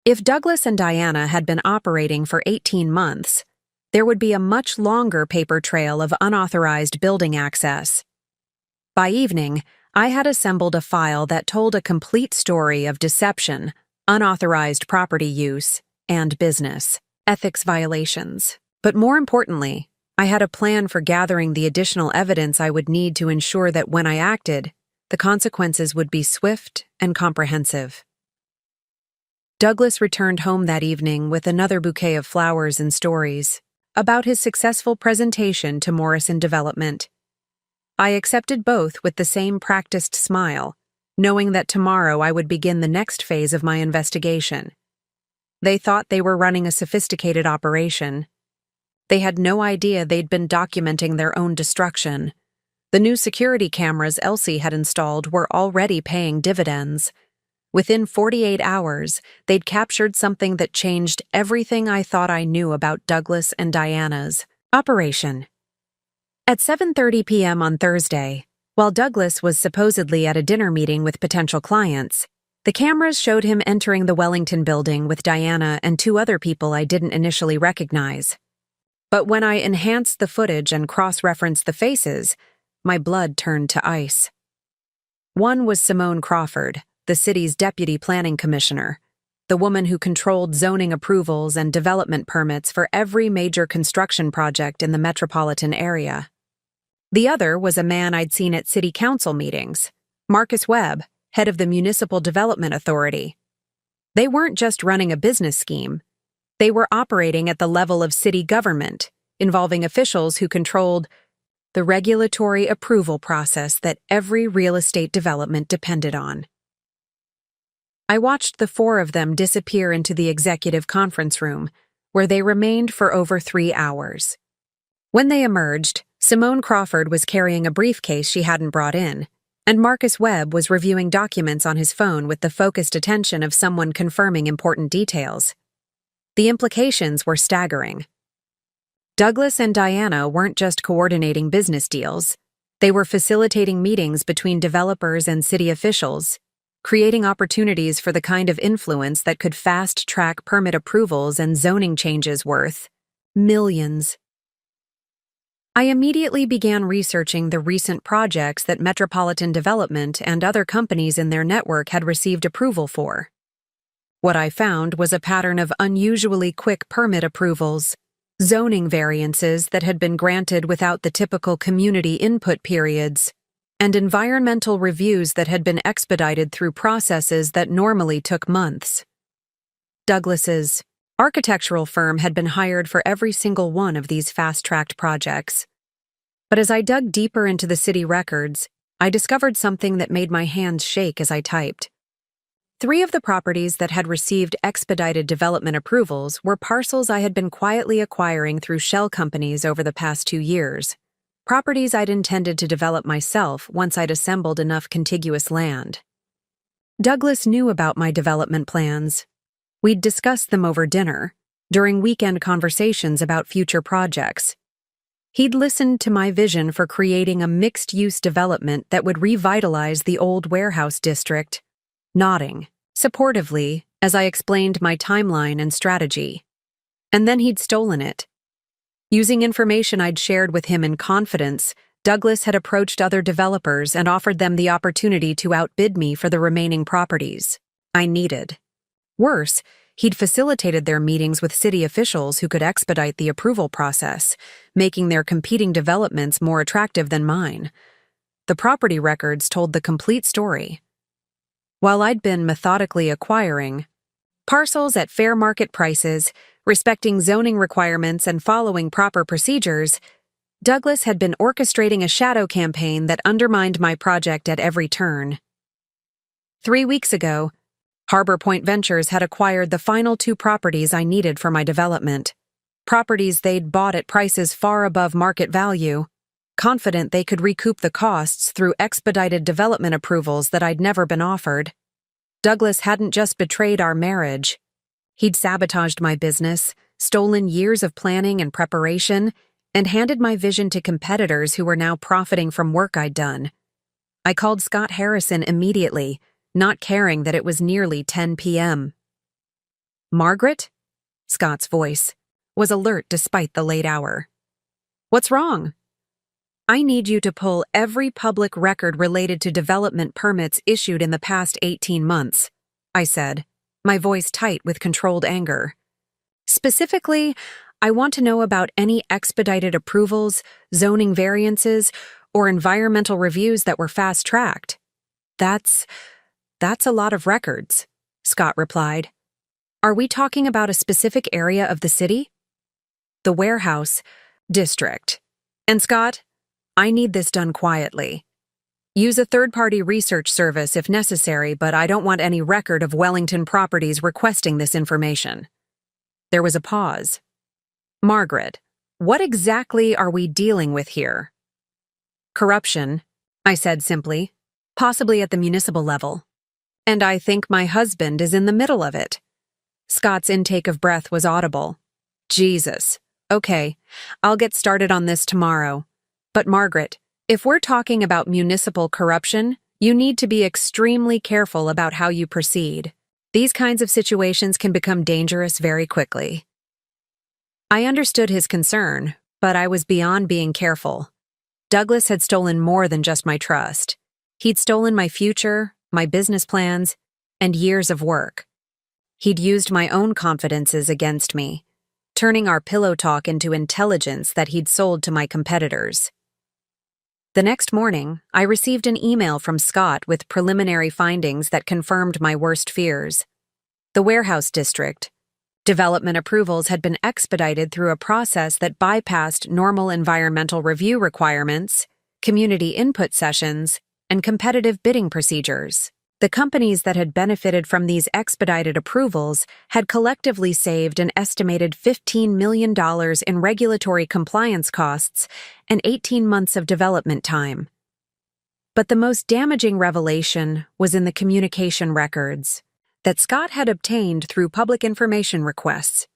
If Douglas and Diana had been operating for 18 months, there would be a much longer paper trail of unauthorized building access. By evening, I had assembled a file that told a complete story of deception, unauthorized property use, and business ethics violations. But more importantly, I had a plan for gathering the additional evidence I would need to ensure that when I acted, the consequences would be swift and comprehensive. Douglas returned home that evening with another bouquet of flowers and stories about his successful presentation to Morrison Development. I accepted both with the same practiced smile, knowing that tomorrow I would begin the next phase of my investigation. They thought they were running a sophisticated operation. They had no idea they'd been documenting their own destruction. The new security cameras Elsie had installed were already paying dividends. Within 48 hours, they'd captured something that changed everything I thought I knew about Douglas and Diana's operation. At 7:30 p.m. on Thursday, while Douglas was supposedly at a dinner meeting with potential clients, the cameras showed him entering the Wellington building with Diana and two other people I didn't initially recognize. But when I enhanced the footage and cross-referenced the faces, my blood turned to ice. One was Simone Crawford, the city's deputy planning commissioner, the woman who controlled zoning approvals and development permits for every major construction project in the metropolitan area. The other was a man I'd seen at city council meetings, Marcus Webb, head of the Municipal Development Authority. They weren't just running a business scheme. They were operating at the level of city government, involving officials who controlled the regulatory approval process that every real estate development depended on. I watched the four of them disappear into the executive conference room, where they remained for over 3 hours. When they emerged, Simone Crawford was carrying a briefcase she hadn't brought in, and Marcus Webb was reviewing documents on his phone with the focused attention of someone confirming important details. The implications were staggering. Douglas and Diana weren't just coordinating business deals. They were facilitating meetings between developers and city officials, creating opportunities for the kind of influence that could fast-track permit approvals and zoning changes worth millions. I immediately began researching the recent projects that Metropolitan Development and other companies in their network had received approval for. What I found was a pattern of unusually quick permit approvals, zoning variances that had been granted without the typical community input periods, and environmental reviews that had been expedited through processes that normally took months. Douglas's architectural firm had been hired for every single one of these fast-tracked projects. But as I dug deeper into the city records, I discovered something that made my hands shake as I typed. 3 of the properties that had received expedited development approvals were parcels I had been quietly acquiring through shell companies over the past 2 years, properties I'd intended to develop myself once I'd assembled enough contiguous land. Douglas knew about my development plans. We'd discussed them over dinner, during weekend conversations about future projects. He'd listened to my vision for creating a mixed-use development that would revitalize the old warehouse district, nodding supportively as I explained my timeline and strategy. And then he'd stolen it. Using information I'd shared with him in confidence, Douglas had approached other developers and offered them the opportunity to outbid me for the remaining properties I needed. Worse, he'd facilitated their meetings with city officials who could expedite the approval process, making their competing developments more attractive than mine. The property records told the complete story. While I'd been methodically acquiring parcels at fair market prices, respecting zoning requirements and following proper procedures, Douglas had been orchestrating a shadow campaign that undermined my project at every turn. 3 weeks ago, Harbor Point Ventures had acquired the final 2 properties I needed for my development, properties they'd bought at prices far above market value, confident they could recoup the costs through expedited development approvals that I'd never been offered. Douglas hadn't just betrayed our marriage. He'd sabotaged my business, stolen years of planning and preparation, and handed my vision to competitors who were now profiting from work I'd done. I called Scott Harrison immediately, not caring that it was nearly 10 p.m. "Margaret?" Scott's voice was alert despite the late hour. "What's wrong?" I need you to pull every public record related to development permits issued in the past 18 months, I said, my voice tight with controlled anger. Specifically, I want to know about any expedited approvals, zoning variances, or environmental reviews that were fast-tracked. That's a lot of records, Scott replied. Are we talking about a specific area of the city? The warehouse district. And Scott, I need this done quietly. Use a third-party research service if necessary, but I don't want any record of Wellington properties requesting this information. There was a pause. Margaret, what exactly are we dealing with here? Corruption, I said simply, possibly at the municipal level. And I think my husband is in the middle of it. Scott's intake of breath was audible. Jesus. Okay, I'll get started on this tomorrow. But Margaret, if we're talking about municipal corruption, you need to be extremely careful about how you proceed. These kinds of situations can become dangerous very quickly. I understood his concern, but I was beyond being careful. Douglas had stolen more than just my trust. He'd stolen my future, my business plans, and years of work. He'd used my own confidences against me, turning our pillow talk into intelligence that he'd sold to my competitors. The next morning, I received an email from Scott with preliminary findings that confirmed my worst fears. The warehouse district. Development approvals had been expedited through a process that bypassed normal environmental review requirements, community input sessions, and competitive bidding procedures. The companies that had benefited from these expedited approvals had collectively saved an estimated $15 million in regulatory compliance costs and 18 months of development time. But the most damaging revelation was in the communication records that Scott had obtained through public information requests.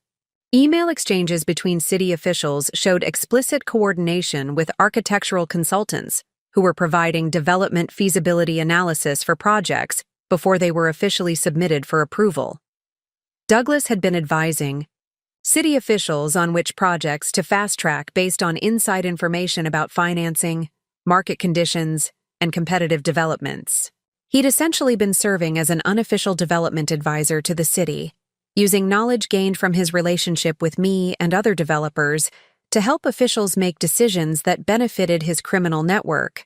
Email exchanges between city officials showed explicit coordination with architectural consultants who were providing development feasibility analysis for projects before they were officially submitted for approval. Douglas had been advising city officials on which projects to fast-track based on inside information about financing, market conditions, and competitive developments. He'd essentially been serving as an unofficial development advisor to the city, using knowledge gained from his relationship with me and other developers to help officials make decisions that benefited his criminal network.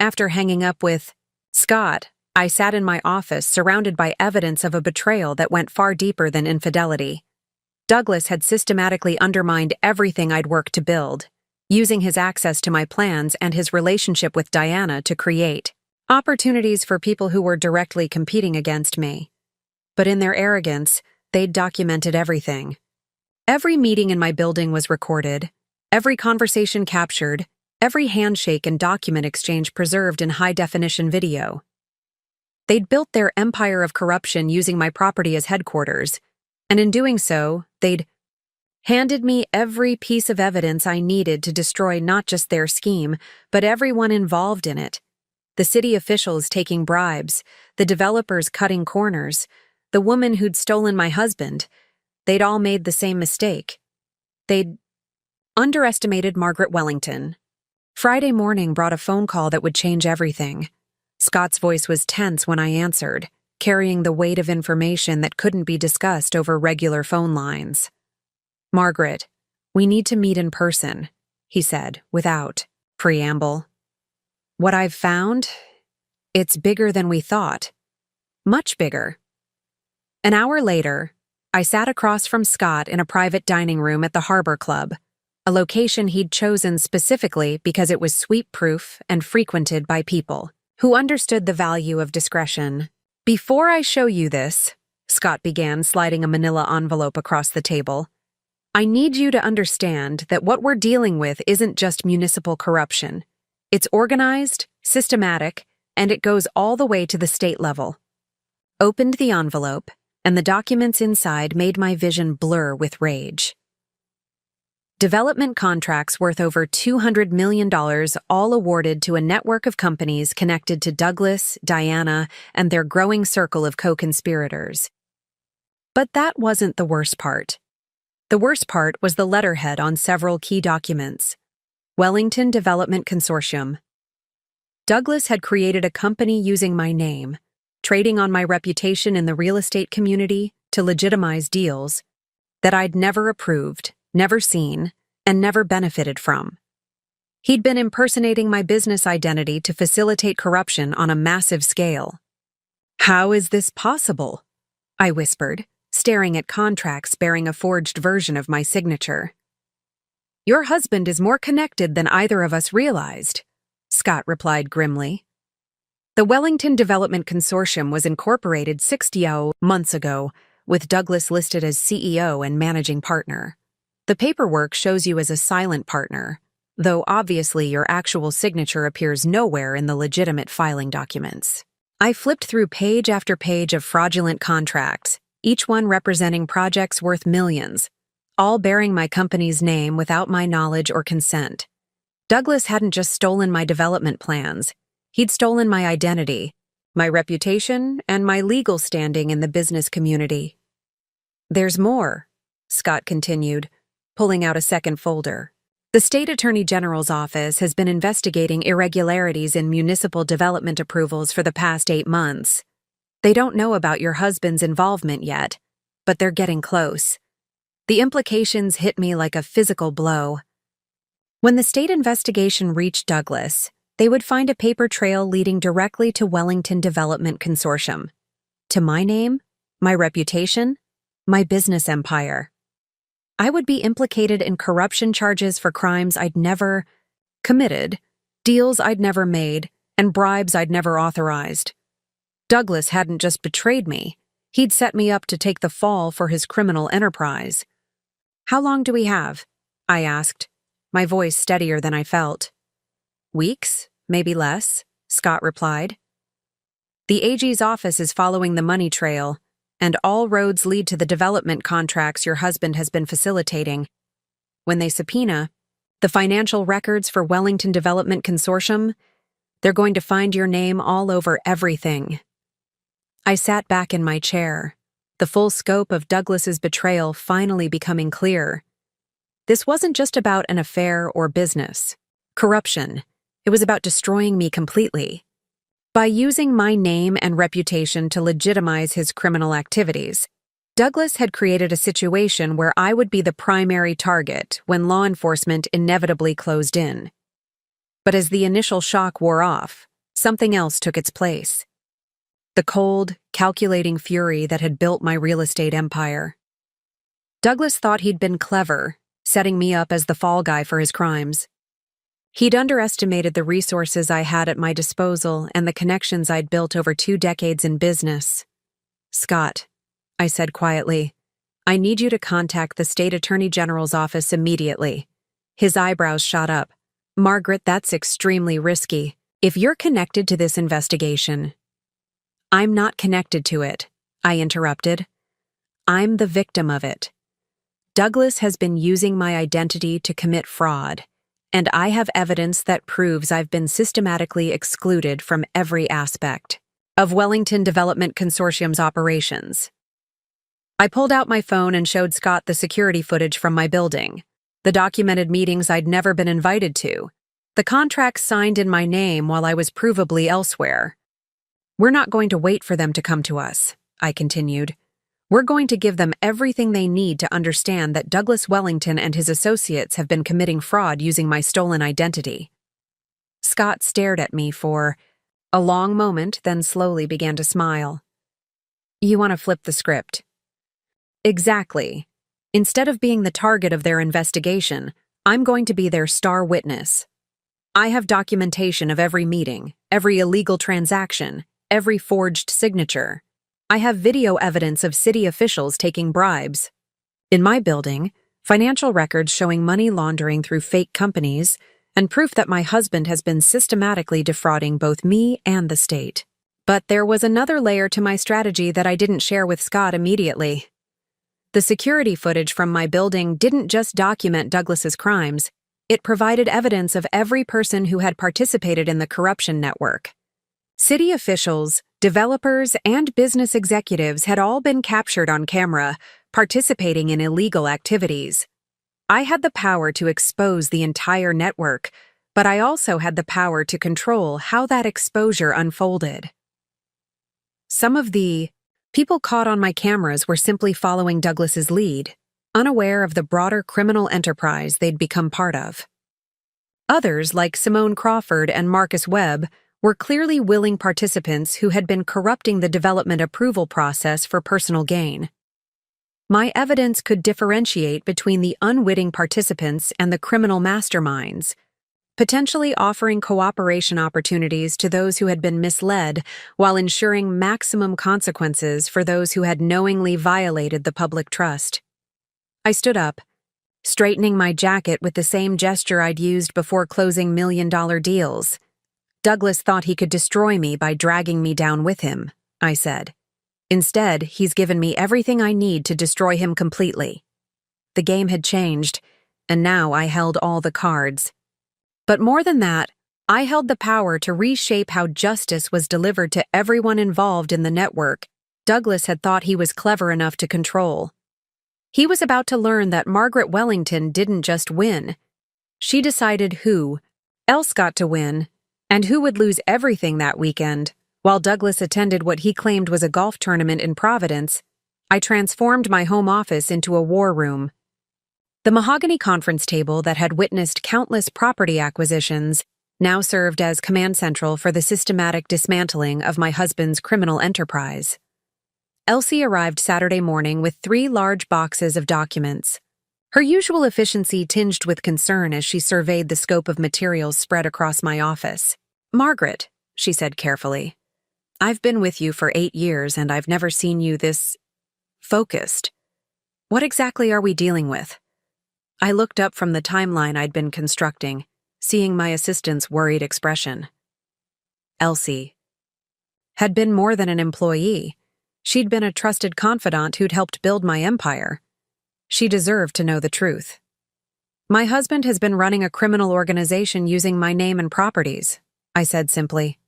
After hanging up with Scott, I sat in my office surrounded by evidence of a betrayal that went far deeper than infidelity. Douglas had systematically undermined everything I'd worked to build, using his access to my plans and his relationship with Diana to create opportunities for people who were directly competing against me. But in their arrogance, they'd documented everything. Every meeting in my building was recorded, every conversation captured, every handshake and document exchange preserved in high-definition video. They'd built their empire of corruption using my property as headquarters, and in doing so, they'd handed me every piece of evidence I needed to destroy not just their scheme, but everyone involved in it. The city officials taking bribes, the developers cutting corners, the woman who'd stolen my husband. They'd all made the same mistake. They'd underestimated Margaret Wellington. Friday morning brought a phone call that would change everything. Scott's voice was tense when I answered, carrying the weight of information that couldn't be discussed over regular phone lines. Margaret, we need to meet in person, he said, without preamble. What I've found? It's bigger than we thought. Much bigger. An hour later, I sat across from Scott in a private dining room at the Harbor Club, a location he'd chosen specifically because it was sweep-proof and frequented by people who understood the value of discretion. Before I show you this, Scott began, sliding a manila envelope across the table, I need you to understand that what we're dealing with isn't just municipal corruption. It's organized, systematic, and it goes all the way to the state level. Opened the envelope, and the documents inside made my vision blur with rage. Development contracts worth over $200 million, all awarded to a network of companies connected to Douglas, Diana, and their growing circle of co-conspirators. But that wasn't the worst part. The worst part was the letterhead on several key documents. Wellington Development Consortium. Douglas had created a company using my name, trading on my reputation in the real estate community to legitimize deals that I'd never approved, never seen, and never benefited from. He'd been impersonating my business identity to facilitate corruption on a massive scale. "How is this possible?" I whispered, staring at contracts bearing a forged version of my signature. "Your husband is more connected than either of us realized," Scott replied grimly. The Wellington Development Consortium was incorporated 60 months ago, with Douglas listed as CEO and managing partner. The paperwork shows you as a silent partner, though obviously your actual signature appears nowhere in the legitimate filing documents. I flipped through page after page of fraudulent contracts, each one representing projects worth millions, all bearing my company's name without my knowledge or consent. Douglas hadn't just stolen my development plans, he'd stolen my identity, my reputation, and my legal standing in the business community. "There's more," Scott continued, pulling out a second folder. "The State Attorney General's office has been investigating irregularities in municipal development approvals for the past 8 months. They don't know about your husband's involvement yet, but they're getting close. The implications hit me like a physical blow. When the state investigation reached Douglas, they would find a paper trail leading directly to Wellington Development Consortium. To my name, my reputation, my business empire. I would be implicated in corruption charges for crimes I'd never committed, deals I'd never made, and bribes I'd never authorized. Douglas hadn't just betrayed me, he'd set me up to take the fall for his criminal enterprise. "How long do we have?" I asked, my voice steadier than I felt. "Weeks, maybe less," Scott replied. "The AG's office is following the money trail, and all roads lead to the development contracts your husband has been facilitating. When they subpoena the financial records for Wellington Development Consortium, they're going to find your name all over everything." I sat back in my chair, the full scope of Douglas's betrayal finally becoming clear. This wasn't just about an affair or business. Corruption. It was about destroying me completely. By using my name and reputation to legitimize his criminal activities, Douglas had created a situation where I would be the primary target when law enforcement inevitably closed in. But as the initial shock wore off, something else took its place. The cold, calculating fury that had built my real estate empire. Douglas thought he'd been clever, setting me up as the fall guy for his crimes. He'd underestimated the resources I had at my disposal and the connections I'd built over 2 decades in business. "Scott," I said quietly, "I need you to contact the State Attorney General's office immediately." His eyebrows shot up. "Margaret, that's extremely risky. If you're connected to this investigation—" "I'm not connected to it," I interrupted. "I'm the victim of it. Douglas has been using my identity to commit fraud, and I have evidence that proves I've been systematically excluded from every aspect of Wellington Development Consortium's operations." I pulled out my phone and showed Scott the security footage from my building, the documented meetings I'd never been invited to, the contracts signed in my name while I was provably elsewhere. "We're not going to wait for them to come to us," I continued. "We're going to give them everything they need to understand that Douglas Wellington and his associates have been committing fraud using my stolen identity." Scott stared at me for a long moment, then slowly began to smile. "You want to flip the script?" "Exactly. Instead of being the target of their investigation, I'm going to be their star witness. I have documentation of every meeting, every illegal transaction, every forged signature. I have video evidence of city officials taking bribes. In my building, financial records showing money laundering through fake companies, and proof that my husband has been systematically defrauding both me and the state." But there was another layer to my strategy that I didn't share with Scott immediately. The security footage from my building didn't just document Douglas's crimes, it provided evidence of every person who had participated in the corruption network. City officials, developers, and business executives had all been captured on camera, participating in illegal activities. I had the power to expose the entire network, but I also had the power to control how that exposure unfolded. Some of the people caught on my cameras were simply following Douglas's lead, unaware of the broader criminal enterprise they'd become part of. Others, like Simone Crawford and Marcus Webb, were clearly willing participants who had been corrupting the development approval process for personal gain. My evidence could differentiate between the unwitting participants and the criminal masterminds, potentially offering cooperation opportunities to those who had been misled while ensuring maximum consequences for those who had knowingly violated the public trust. I stood up, straightening my jacket with the same gesture I'd used before closing million-dollar deals. Douglas thought he could destroy me by dragging me down with him, I said. Instead, he's given me everything I need to destroy him completely. The game had changed, and now I held all the cards. But more than that, I held the power to reshape how justice was delivered to everyone involved in the network Douglas had thought he was clever enough to control. He was about to learn that Margaret Wellington didn't just win. She decided who else got to win, and who would lose everything that weekend. While Douglas attended what he claimed was a golf tournament in Providence, I transformed my home office into a war room. The mahogany conference table that had witnessed countless property acquisitions now served as command central for the systematic dismantling of my husband's criminal enterprise. Elsie arrived Saturday morning with 3 large boxes of documents. Her usual efficiency tinged with concern as she surveyed the scope of materials spread across my office. "Margaret," she said carefully, "I've been with you for 8 years and I've never seen you this focused. What exactly are we dealing with?" I looked up from the timeline I'd been constructing, seeing my assistant's worried expression. Elsie had been more than an employee. She'd been a trusted confidant who'd helped build my empire. She deserved to know the truth. "My husband has been running a criminal organization using my name and properties," I said simply.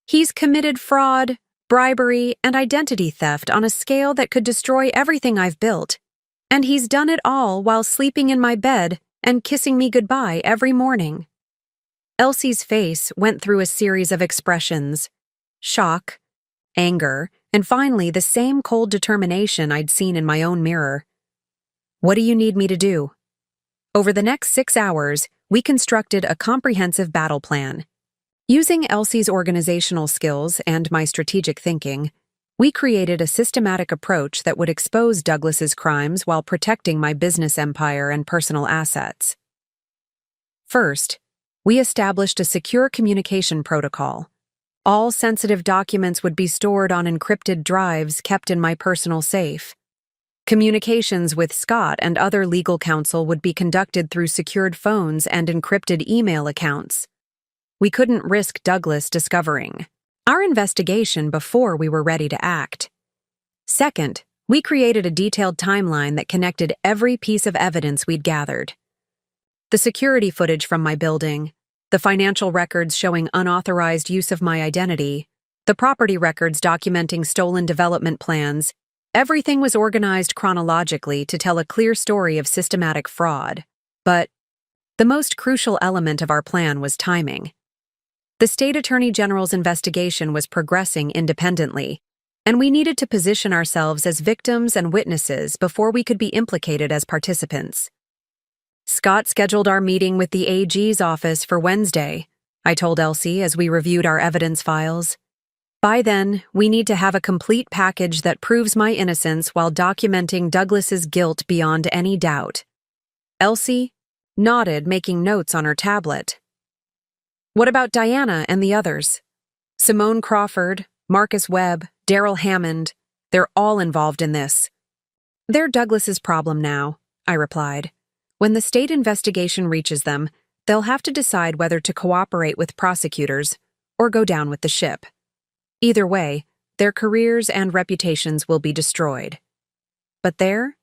"He's committed fraud, bribery, and identity theft on a scale that could destroy everything I've built. And he's done it all while sleeping in my bed and kissing me goodbye every morning." Elsie's face went through a series of expressions: shock, anger, and finally the same cold determination I'd seen in my own mirror. "What do you need me to do?" Over the next 6 hours, we constructed a comprehensive battle plan. Using Elsie's organizational skills and my strategic thinking, we created a systematic approach that would expose Douglas's crimes while protecting my business empire and personal assets. First, we established a secure communication protocol. All sensitive documents would be stored on encrypted drives kept in my personal safe. Communications with Scott and other legal counsel would be conducted through secured phones and encrypted email accounts. We couldn't risk Douglas discovering our investigation before we were ready to act. Second, we created a detailed timeline that connected every piece of evidence we'd gathered. The security footage from my building, the financial records showing unauthorized use of my identity, the property records documenting stolen development plans, everything was organized chronologically to tell a clear story of systematic fraud. But the most crucial element of our plan was timing. The State Attorney General's investigation was progressing independently, and we needed to position ourselves as victims and witnesses before we could be implicated as participants. "Scott scheduled our meeting with the AG's office for Wednesday," I told Elsie as we reviewed our evidence files. "By then, we need to have a complete package that proves my innocence while documenting Douglas's guilt beyond any doubt." Elsie nodded, making notes on her tablet. "What about Diana and the others? Simone Crawford, Marcus Webb, Daryl Hammond, they're all involved in this." "They're Douglas's problem now," I replied. "When the state investigation reaches them, they'll have to decide whether to cooperate with prosecutors or go down with the ship. Either way, their careers and reputations will be destroyed." But there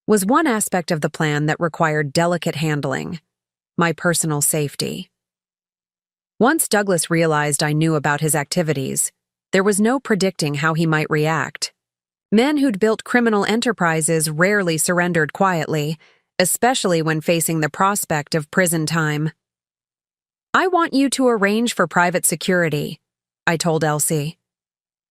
was one aspect of the plan that required delicate handling: my personal safety. Once Douglas realized I knew about his activities, there was no predicting how he might react. Men who'd built criminal enterprises rarely surrendered quietly, especially when facing the prospect of prison time. "I want you to arrange for private security," I told Elsie.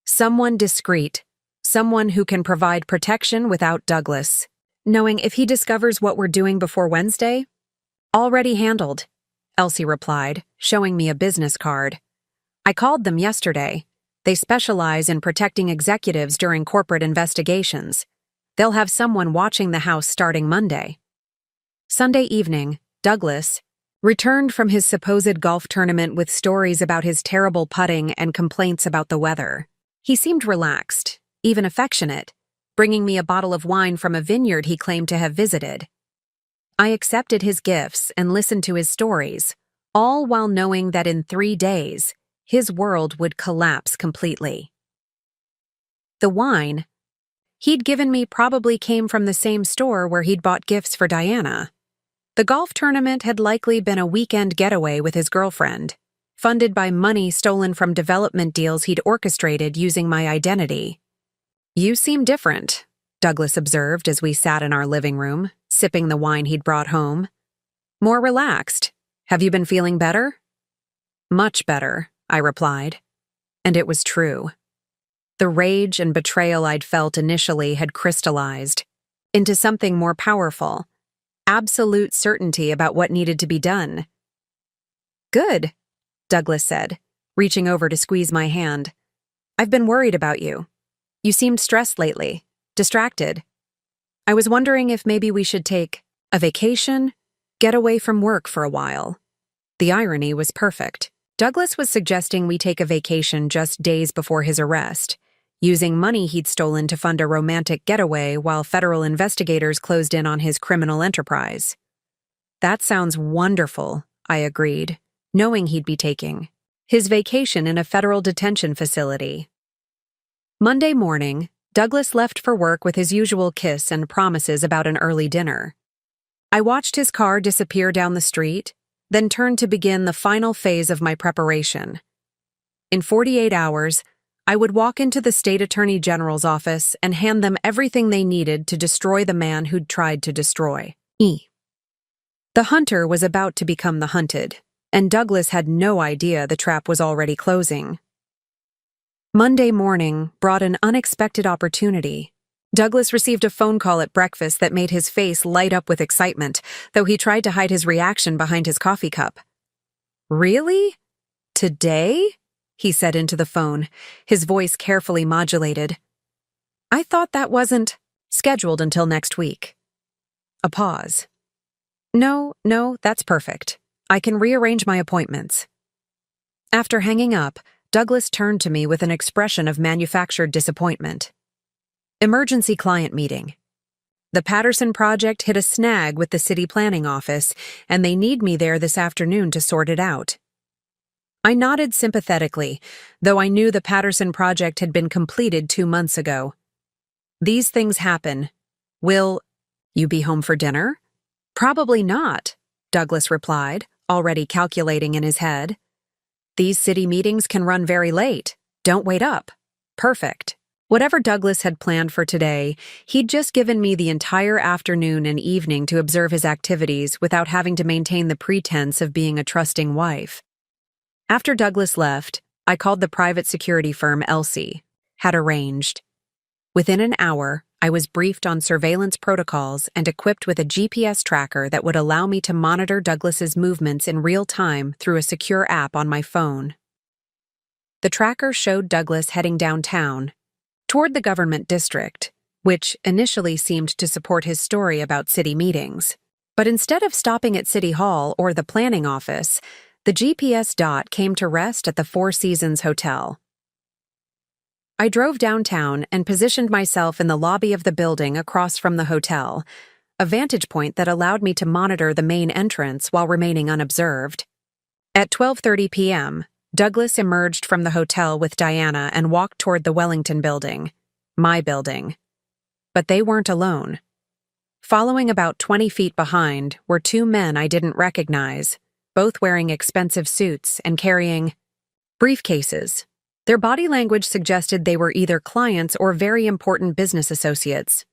"Someone discreet, someone who can provide protection without Douglas. Knowing if he discovers what we're doing before Wednesday?" "Already handled," Elsie replied, showing me a business card. "I called them yesterday. They specialize in protecting executives during corporate investigations. They'll have someone watching the house starting Monday." Sunday evening, Douglas returned from his supposed golf tournament with stories about his terrible putting and complaints about the weather. He seemed relaxed, even affectionate, bringing me a bottle of wine from a vineyard he claimed to have visited. I accepted his gifts and listened to his stories, all while knowing that in 3 days, his world would collapse completely. The wine he'd given me probably came from the same store where he'd bought gifts for Diana. The golf tournament had likely been a weekend getaway with his girlfriend, funded by money stolen from development deals he'd orchestrated using my identity. "You seem different," Douglas observed as we sat in our living room, sipping the wine he'd brought home. "More relaxed. Have you been feeling better?" "Much better," I replied. And it was true. The rage and betrayal I'd felt initially had crystallized into something more powerful. Absolute certainty about what needed to be done. "Good," Douglas said, reaching over to squeeze my hand. "I've been worried about you. You seemed stressed lately, distracted. I was wondering if maybe we should take a vacation, get away from work for a while." The irony was perfect. Douglas was suggesting we take a vacation just days before his arrest, using money he'd stolen to fund a romantic getaway while federal investigators closed in on his criminal enterprise. "That sounds wonderful," I agreed, knowing he'd be taking his vacation in a federal detention facility. Monday morning, Douglas left for work with his usual kiss and promises about an early dinner. I watched his car disappear down the street, then turned to begin the final phase of my preparation. In 48 hours, I would walk into the state attorney general's office and hand them everything they needed to destroy the man who'd tried to destroy me. The hunter was about to become the hunted, and Douglas had no idea the trap was already closing. Monday morning brought an unexpected opportunity. Douglas received a phone call at breakfast that made his face light up with excitement, though he tried to hide his reaction behind his coffee cup. "Really? Today?" he said into the phone, his voice carefully modulated. "I thought that wasn't scheduled until next week." A pause. No, that's perfect. I can rearrange my appointments." After hanging up, Douglas turned to me with an expression of manufactured disappointment. "Emergency client meeting. The Patterson project hit a snag with the city planning office, and they need me there this afternoon to sort it out." I nodded sympathetically, though I knew the Patterson project had been completed 2 months ago. "These things happen. Will you be home for dinner?" "Probably not," Douglas replied, already calculating in his head. "These city meetings can run very late. Don't wait up." Perfect. Whatever Douglas had planned for today, he'd just given me the entire afternoon and evening to observe his activities without having to maintain the pretense of being a trusting wife. After Douglas left, I called the private security firm Elsie had arranged. Within an hour, I was briefed on surveillance protocols and equipped with a GPS tracker that would allow me to monitor Douglas's movements in real time through a secure app on my phone. The tracker showed Douglas heading downtown, toward the government district, which initially seemed to support his story about city meetings. But instead of stopping at City Hall or the planning office, the GPS dot came to rest at the Four Seasons Hotel. I drove downtown and positioned myself in the lobby of the building across from the hotel, a vantage point that allowed me to monitor the main entrance while remaining unobserved. At 12:30 p.m., Douglas emerged from the hotel with Diana and walked toward the Wellington building, my building. But they weren't alone. Following about 20 feet behind were 2 men I didn't recognize, both wearing expensive suits and carrying briefcases. Their body language suggested they were either clients or very important business associates.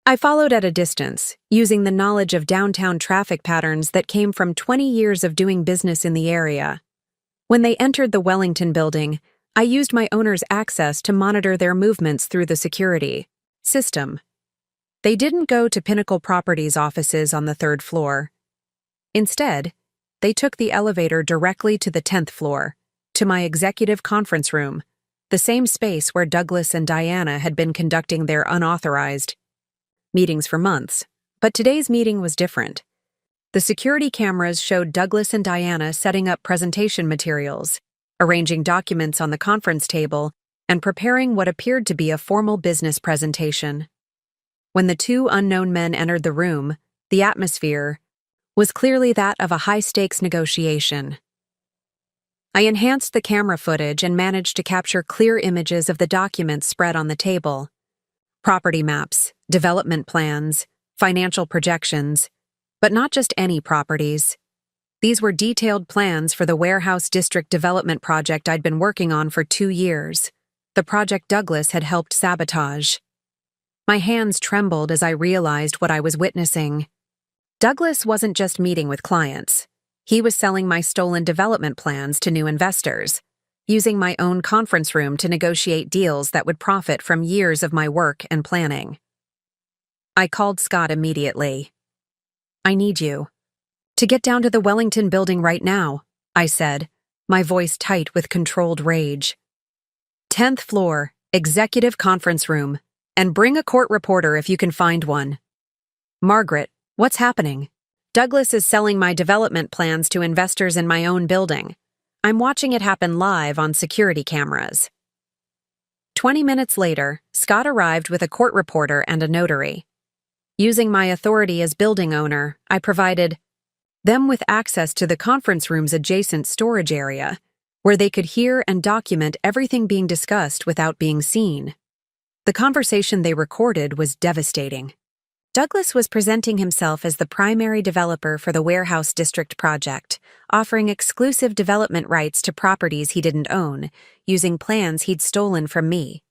I followed at a distance, using the knowledge of downtown traffic patterns that came from 20 years of doing business in the area. When they entered the Wellington building, I used my owner's access to monitor their movements through the security system. They didn't go to Pinnacle Properties offices on the 3rd floor. Instead, they took the elevator directly to the 10th floor, to my executive conference room, the same space where Douglas and Diana had been conducting their unauthorized meetings for months. But today's meeting was different. The security cameras showed Douglas and Diana setting up presentation materials, arranging documents on the conference table, and preparing what appeared to be a formal business presentation. When the two unknown men entered the room, the atmosphere was clearly that of a high-stakes negotiation. I enhanced the camera footage and managed to capture clear images of the documents spread on the table. Property maps, development plans, financial projections, but not just any properties. These were detailed plans for the warehouse district development project I'd been working on for 2 years, the project Douglas had helped sabotage. My hands trembled as I realized what I was witnessing. Douglas wasn't just meeting with clients. He was selling my stolen development plans to new investors, using my own conference room to negotiate deals that would profit from years of my work and planning. I called Scott immediately. "I need you to get down to the Wellington building right now," I said, my voice tight with controlled rage. 10th floor, executive conference room, and bring a court reporter if you can find one. "Margaret, what's happening?" "Douglas is selling my development plans to investors in my own building. I'm watching it happen live on security cameras." 20 minutes later, Scott arrived with a court reporter and a notary. Using my authority as building owner, I provided them with access to the conference room's adjacent storage area, where they could hear and document everything being discussed without being seen. The conversation they recorded was devastating. Douglas was presenting himself as the primary developer for the warehouse district project, offering exclusive development rights to properties he didn't own, using plans he'd stolen from me.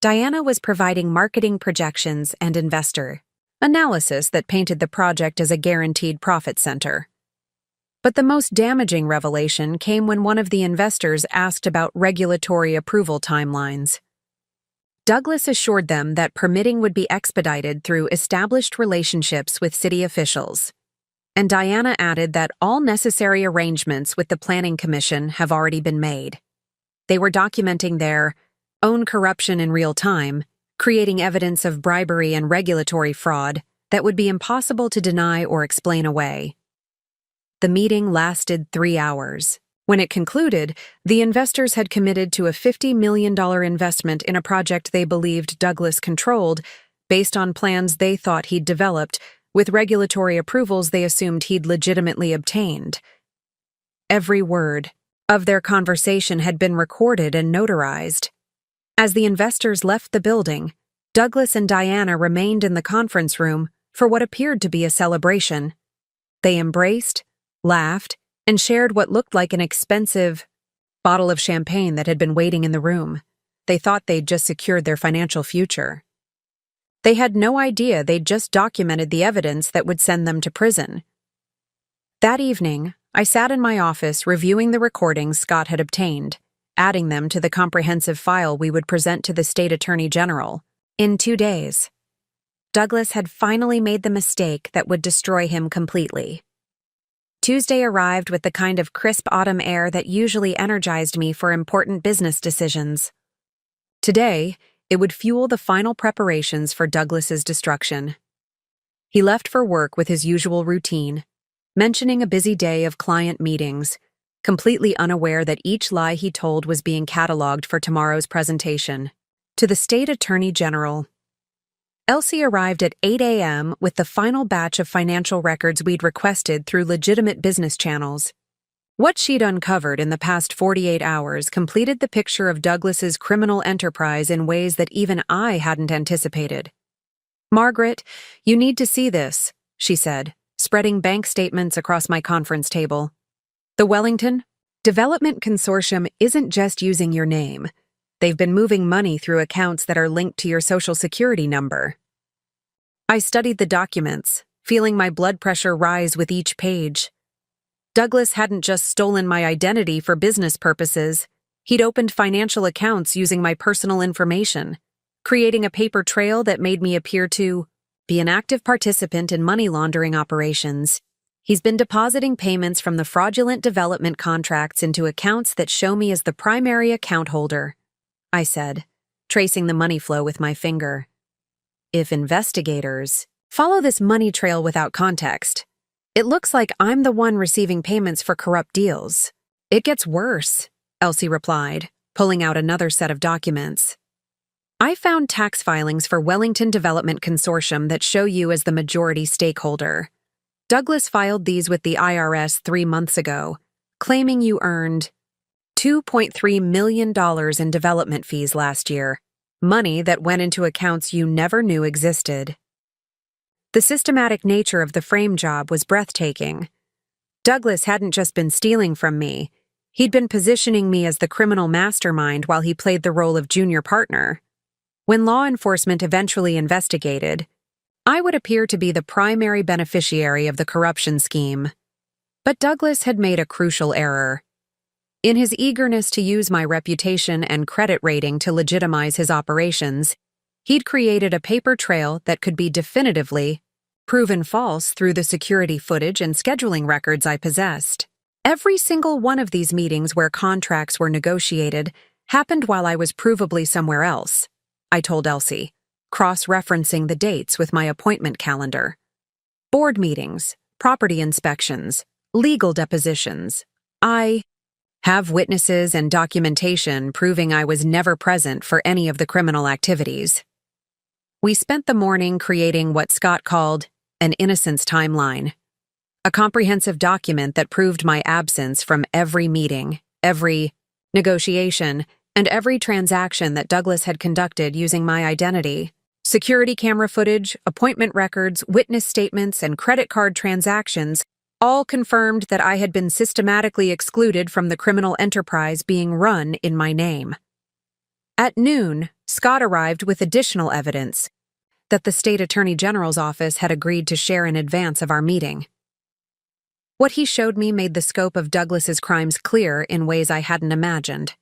Diana was providing marketing projections and investor analysis that painted the project as a guaranteed profit center. But the most damaging revelation came when one of the investors asked about regulatory approval timelines. Douglas assured them that permitting would be expedited through established relationships with city officials. And Diana added that all necessary arrangements with the Planning Commission have already been made. They were documenting their own corruption in real time, creating evidence of bribery and regulatory fraud that would be impossible to deny or explain away. The meeting lasted 3 hours. When it concluded, the investors had committed to a $50 million investment in a project they believed Douglas controlled, based on plans they thought he'd developed, with regulatory approvals they assumed he'd legitimately obtained. Every word of their conversation had been recorded and notarized. As the investors left the building, Douglas and Diana remained in the conference room for what appeared to be a celebration. They embraced, laughed, and shared what looked like an expensive bottle of champagne that had been waiting in the room. They thought they'd just secured their financial future. They had no idea they'd just documented the evidence that would send them to prison. That evening, I sat in my office reviewing the recordings Scott had obtained, adding them to the comprehensive file we would present to the state attorney general. In 2 days, Douglas had finally made the mistake that would destroy him completely. Tuesday arrived with the kind of crisp autumn air that usually energized me for important business decisions. Today, it would fuel the final preparations for Douglas's destruction. He left for work with his usual routine, mentioning a busy day of client meetings, completely unaware that each lie he told was being cataloged for tomorrow's presentation. To the State Attorney General. Elsie arrived at 8 a.m. with the final batch of financial records we'd requested through legitimate business channels. What she'd uncovered in the past 48 hours completed the picture of Douglas's criminal enterprise in ways that even I hadn't anticipated. "Margaret, you need to see this," she said, spreading bank statements across my conference table. "The Wellington Development Consortium isn't just using your name. They've been moving money through accounts that are linked to your Social Security number." I studied the documents, feeling my blood pressure rise with each page. Douglas hadn't just stolen my identity for business purposes. He'd opened financial accounts using my personal information, creating a paper trail that made me appear to be an active participant in money laundering operations. He's been depositing payments from the fraudulent development contracts into accounts that show me as the primary account holder, I said, tracing the money flow with my finger. If investigators follow this money trail without context, it looks like I'm the one receiving payments for corrupt deals. It gets worse, Elsie replied, pulling out another set of documents. I found tax filings for Wellington Development Consortium that show you as the majority stakeholder. Douglas filed these with the IRS 3 months ago, claiming you earned $2.3 million in development fees last year, money that went into accounts you never knew existed. The systematic nature of the frame job was breathtaking. Douglas hadn't just been stealing from me, he'd been positioning me as the criminal mastermind while he played the role of junior partner. When law enforcement eventually investigated, I would appear to be the primary beneficiary of the corruption scheme. But Douglas had made a crucial error. In his eagerness to use my reputation and credit rating to legitimize his operations, he'd created a paper trail that could be definitively proven false through the security footage and scheduling records I possessed. Every single one of these meetings where contracts were negotiated happened while I was provably somewhere else, I told Elsie, cross-referencing the dates with my appointment calendar. Board meetings, property inspections, legal depositions. I have witnesses and documentation proving I was never present for any of the criminal activities. We spent the morning creating what Scott called an innocence timeline, a comprehensive document that proved my absence from every meeting, every negotiation, and every transaction that Douglas had conducted using my identity. Security camera footage, appointment records, witness statements, and credit card transactions all confirmed that I had been systematically excluded from the criminal enterprise being run in my name. At noon, Scott arrived with additional evidence that the State Attorney General's office had agreed to share in advance of our meeting. What he showed me made the scope of Douglas's crimes clear in ways I hadn't imagined.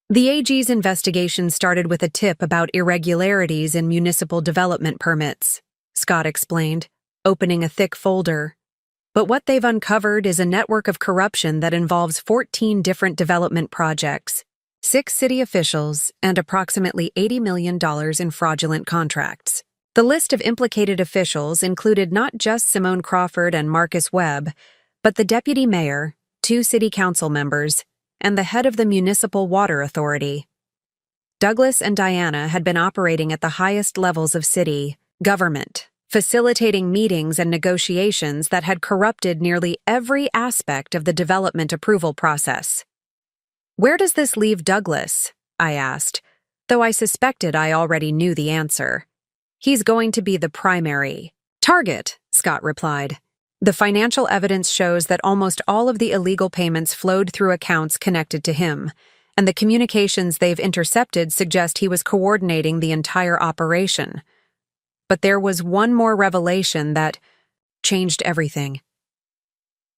The AG's investigation started with a tip about irregularities in municipal development permits, Scott explained, opening a thick folder. But what they've uncovered is a network of corruption that involves 14 different development projects, 6 city officials, and approximately $80 million in fraudulent contracts. The list of implicated officials included not just Simone Crawford and Marcus Webb, but the deputy mayor, 2 city council members, and the head of the Municipal Water Authority. Douglas and Diana had been operating at the highest levels of city government, facilitating meetings and negotiations that had corrupted nearly every aspect of the development approval process. "Where does this leave Douglas?" I asked, though I suspected I already knew the answer. "He's going to be the primary target," Scott replied. "The financial evidence shows that almost all of the illegal payments flowed through accounts connected to him, and the communications they've intercepted suggest he was coordinating the entire operation. But there was one more revelation that changed everything.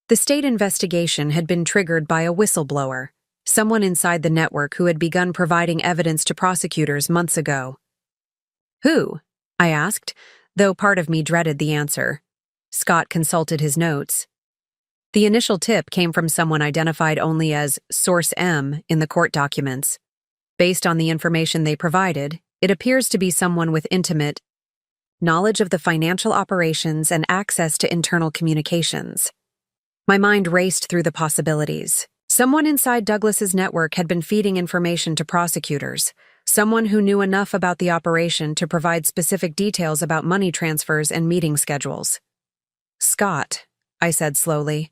The state investigation had been triggered by a whistleblower, someone inside the network who had begun providing evidence to prosecutors months ago. "Who?" I asked, though part of me dreaded the answer. Scott consulted his notes. The initial tip came from someone identified only as Source M in the court documents. Based on the information they provided, it appears to be someone with intimate knowledge of the financial operations and access to internal communications. My mind raced through the possibilities. Someone inside Douglas's network had been feeding information to prosecutors, someone who knew enough about the operation to provide specific details about money transfers and meeting schedules. "Scott," I said slowly,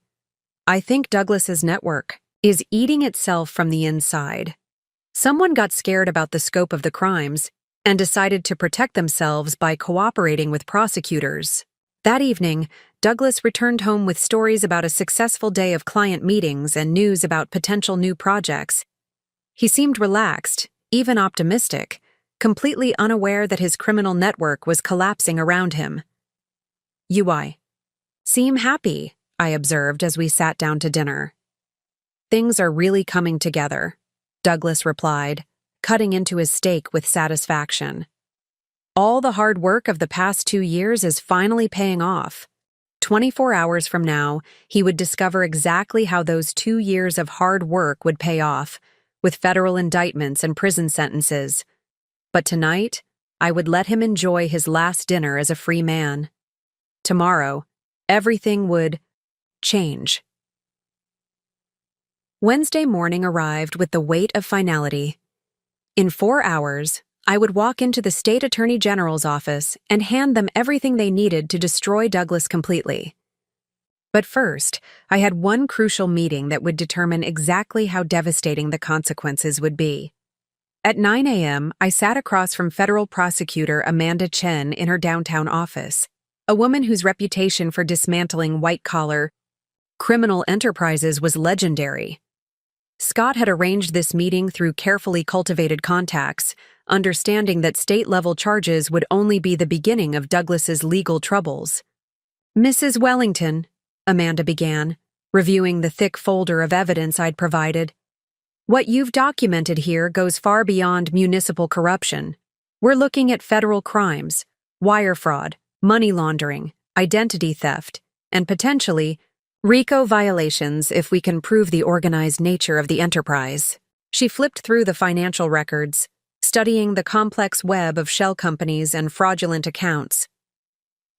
"I think Douglas's network is eating itself from the inside. Someone got scared about the scope of the crimes and decided to protect themselves by cooperating with prosecutors." That evening, Douglas returned home with stories about a successful day of client meetings and news about potential new projects. He seemed relaxed, even optimistic, completely unaware that his criminal network was collapsing around him. "You seem happy," I observed as we sat down to dinner. "Things are really coming together," Douglas replied, cutting into his steak with satisfaction. "All the hard work of the past 2 years is finally paying off." 24 hours from now, he would discover exactly how those 2 years of hard work would pay off, with federal indictments and prison sentences. But tonight, I would let him enjoy his last dinner as a free man. Tomorrow, everything would change. Wednesday morning arrived with the weight of finality. In 4 hours, I would walk into the state attorney general's office and hand them everything they needed to destroy Douglas completely. But first, I had one crucial meeting that would determine exactly how devastating the consequences would be. At 9 a.m., I sat across from federal prosecutor Amanda Chen in her downtown office, a woman whose reputation for dismantling white-collar criminal enterprises was legendary. Scott had arranged this meeting through carefully cultivated contacts, understanding that state-level charges would only be the beginning of Douglas's legal troubles. "Mrs. Wellington," Amanda began, reviewing the thick folder of evidence I'd provided, "what you've documented here goes far beyond municipal corruption. We're looking at federal crimes, wire fraud, money laundering, identity theft, and potentially RICO violations if we can prove the organized nature of the enterprise." She flipped through the financial records, studying the complex web of shell companies and fraudulent accounts.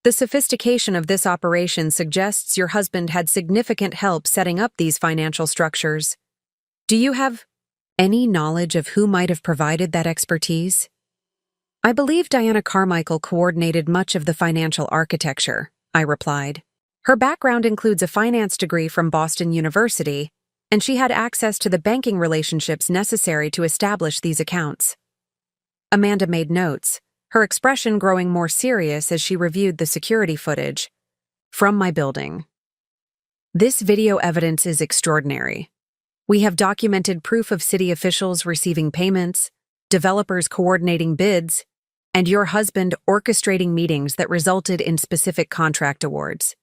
"The sophistication of this operation suggests your husband had significant help setting up these financial structures. Do you have any knowledge of who might have provided that expertise?" "I believe Diana Carmichael coordinated much of the financial architecture," I replied. "Her background includes a finance degree from Boston University, and she had access to the banking relationships necessary to establish these accounts." Amanda made notes, her expression growing more serious as she reviewed the security footage. "From my building. This video evidence is extraordinary. We have documented proof of city officials receiving payments, developers coordinating bids, and your husband orchestrating meetings that resulted in specific contract awards."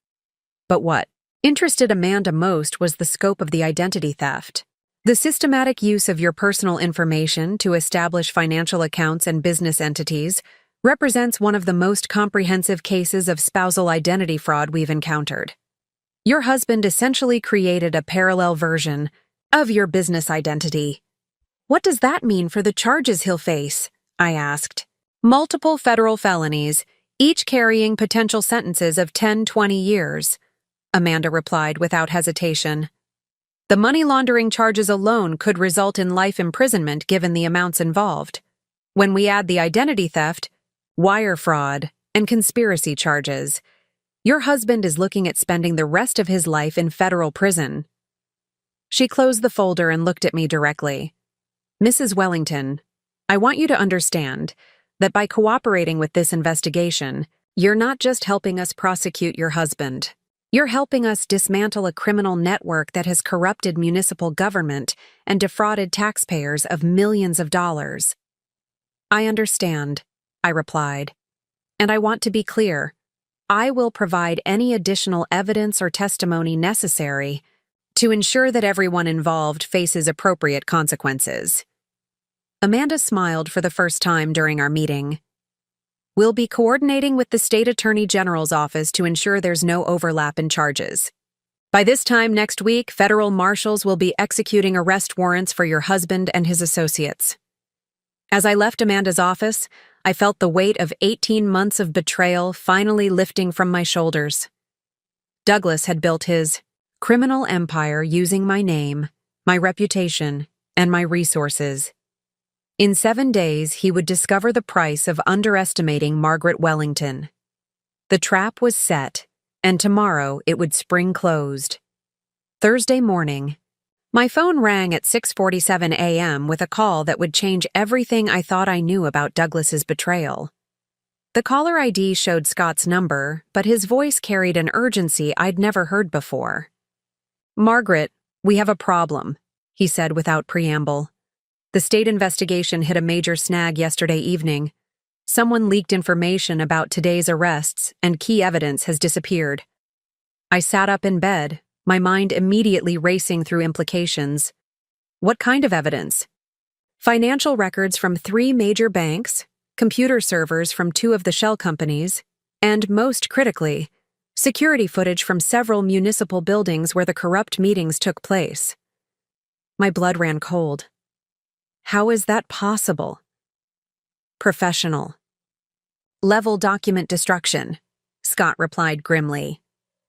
But what interested Amanda most was the scope of the identity theft. "The systematic use of your personal information to establish financial accounts and business entities represents one of the most comprehensive cases of spousal identity fraud we've encountered. Your husband essentially created a parallel version of your business identity." "What does that mean for the charges he'll face?" I asked. "Multiple federal felonies, each carrying potential sentences of 10-20 years, Amanda replied without hesitation. "The money laundering charges alone could result in life imprisonment given the amounts involved. When we add the identity theft, wire fraud, and conspiracy charges, your husband is looking at spending the rest of his life in federal prison." She closed the folder and looked at me directly. "Mrs. Wellington, I want you to understand that by cooperating with this investigation, you're not just helping us prosecute your husband. You're helping us dismantle a criminal network that has corrupted municipal government and defrauded taxpayers of millions of dollars." "I understand," I replied. "And I want to be clear. I will provide any additional evidence or testimony necessary to ensure that everyone involved faces appropriate consequences." Amanda smiled for the first time during our meeting. "We'll be coordinating with the State Attorney General's office to ensure there's no overlap in charges. By this time next week, federal marshals will be executing arrest warrants for your husband and his associates." As I left Amanda's office, I felt the weight of 18 months of betrayal finally lifting from my shoulders. Douglas had built his criminal empire using my name, my reputation, and my resources. In 7 days, he would discover the price of underestimating Margaret Wellington. The trap was set, and tomorrow it would spring closed. Thursday morning, my phone rang at 6:47 a.m. with a call that would change everything I thought I knew about Douglas's betrayal. The caller ID showed Scott's number, but his voice carried an urgency I'd never heard before. "Margaret, we have a problem," he said without preamble. The state investigation hit a major snag yesterday evening. Someone leaked information about today's arrests, and key evidence has disappeared. I sat up in bed, my mind immediately racing through implications. What kind of evidence? Financial records from 3 major banks, computer servers from 2 of the shell companies, and, most critically, security footage from several municipal buildings where the corrupt meetings took place. My blood ran cold. How is that possible? Professional. Level document destruction, Scott replied grimly.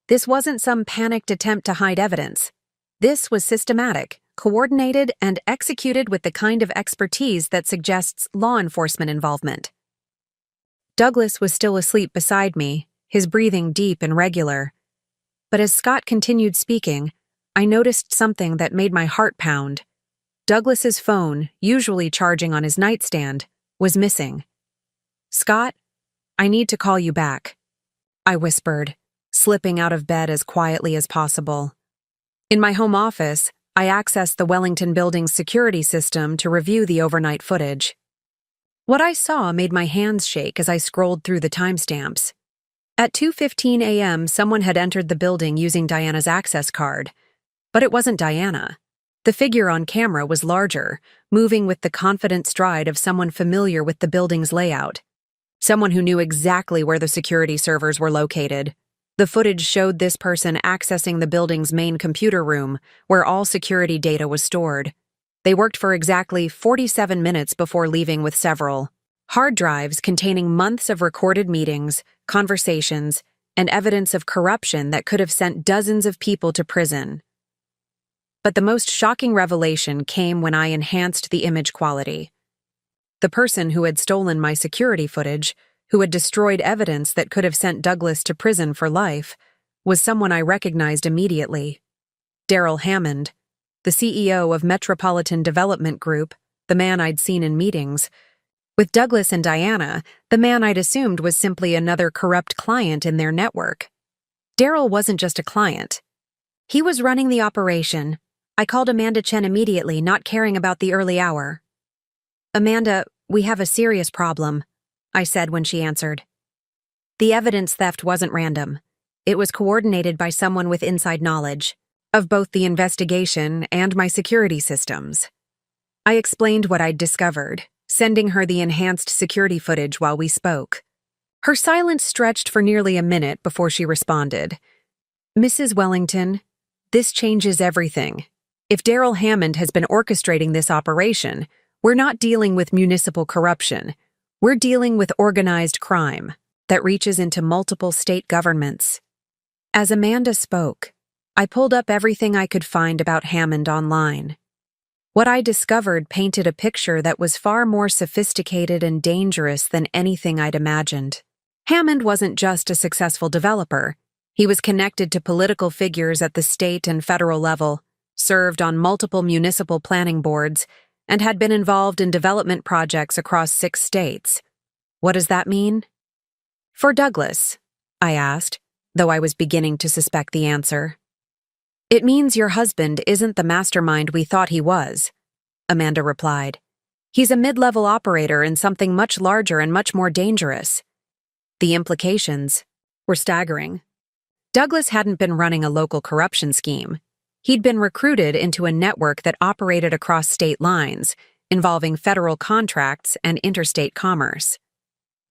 This wasn't some panicked attempt to hide evidence. This was systematic, coordinated, and executed with the kind of expertise that suggests law enforcement involvement. Douglas was still asleep beside me, his breathing deep and regular. But as Scott continued speaking, I noticed something that made my heart pound. Douglas's phone, usually charging on his nightstand, was missing. "Scott, I need to call you back," I whispered, slipping out of bed as quietly as possible. In my home office, I accessed the Wellington Building's security system to review the overnight footage. What I saw made my hands shake as I scrolled through the timestamps. At 2:15 a.m., someone had entered the building using Diana's access card. But it wasn't Diana. The figure on camera was larger, moving with the confident stride of someone familiar with the building's layout. Someone who knew exactly where the security servers were located. The footage showed this person accessing the building's main computer room, where all security data was stored. They worked for exactly 47 minutes before leaving with several hard drives containing months of recorded meetings, conversations, and evidence of corruption that could have sent dozens of people to prison. But the most shocking revelation came when I enhanced the image quality. The person who had stolen my security footage, who had destroyed evidence that could have sent Douglas to prison for life, was someone I recognized immediately. Darrell Hammond, the CEO of Metropolitan Development Group, the man I'd seen in meetings. With Douglas and Diana, the man I'd assumed was simply another corrupt client in their network. Darrell wasn't just a client. He was running the operation. I called Amanda Chen immediately, not caring about the early hour. "Amanda, we have a serious problem," I said when she answered. The evidence theft wasn't random. It was coordinated by someone with inside knowledge of both the investigation and my security systems. I explained what I'd discovered, sending her the enhanced security footage while we spoke. Her silence stretched for nearly a minute before she responded. "Mrs. Wellington, this changes everything. If Darrell Hammond has been orchestrating this operation, we're not dealing with municipal corruption. We're dealing with organized crime that reaches into multiple state governments." As Amanda spoke, I pulled up everything I could find about Hammond online. What I discovered painted a picture that was far more sophisticated and dangerous than anything I'd imagined. Hammond wasn't just a successful developer. He was connected to political figures at the state and federal level, served on multiple municipal planning boards, and had been involved in development projects across 6 states. What does that mean? For Douglas, I asked, though I was beginning to suspect the answer. "It means your husband isn't the mastermind we thought he was," Amanda replied. "He's a mid-level operator in something much larger and much more dangerous." The implications were staggering. Douglas hadn't been running a local corruption scheme. He'd been recruited into a network that operated across state lines, involving federal contracts and interstate commerce.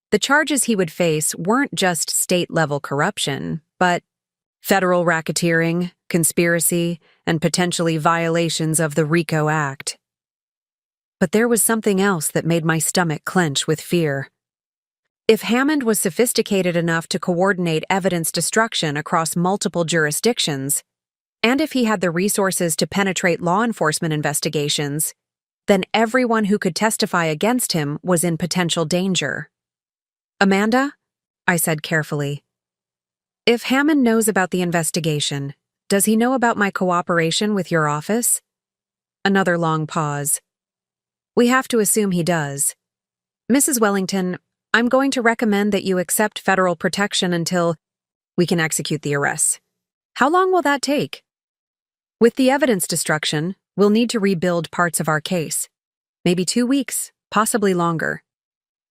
The charges he would face weren't just state-level corruption, but federal racketeering, conspiracy, and potentially violations of the RICO Act. But there was something else that made my stomach clench with fear. If Hammond was sophisticated enough to coordinate evidence destruction across multiple jurisdictions, and if he had the resources to penetrate law enforcement investigations, then everyone who could testify against him was in potential danger. "Amanda," I said carefully, "if Hammond knows about the investigation, does he know about my cooperation with your office?" Another long pause. "We have to assume he does. Mrs. Wellington, I'm going to recommend that you accept federal protection until we can execute the arrests. How long will that take?" "With the evidence destruction, we'll need to rebuild parts of our case. Maybe 2 weeks, possibly longer.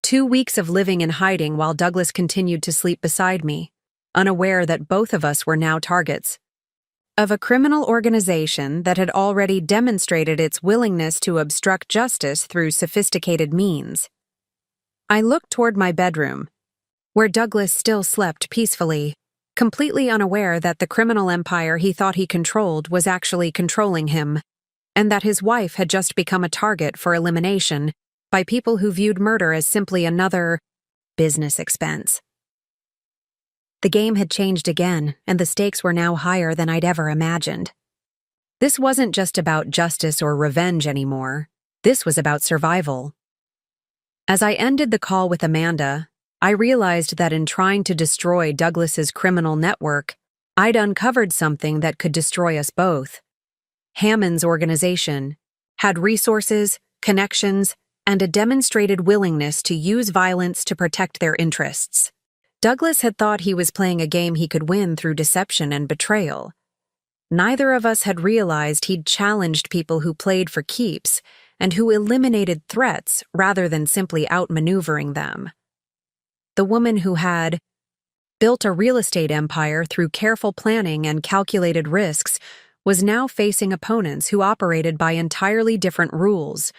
2 weeks of living in hiding while Douglas continued to sleep beside me, unaware that both of us were now targets of a criminal organization that had already demonstrated its willingness to obstruct justice through sophisticated means. I looked toward my bedroom, where Douglas still slept peacefully, completely unaware that the criminal empire he thought he controlled was actually controlling him, and that his wife had just become a target for elimination by people who viewed murder as simply another business expense. The game had changed again, and the stakes were now higher than I'd ever imagined. This wasn't just about justice or revenge anymore. This was about survival. As I ended the call with Amanda, I realized that in trying to destroy Douglas's criminal network, I'd uncovered something that could destroy us both. Hammond's organization had resources, connections, and a demonstrated willingness to use violence to protect their interests. Douglas had thought he was playing a game he could win through deception and betrayal. Neither of us had realized he'd challenged people who played for keeps and who eliminated threats rather than simply outmaneuvering them. The woman who had built a real estate empire through careful planning and calculated risks was now facing opponents who operated by entirely different rules.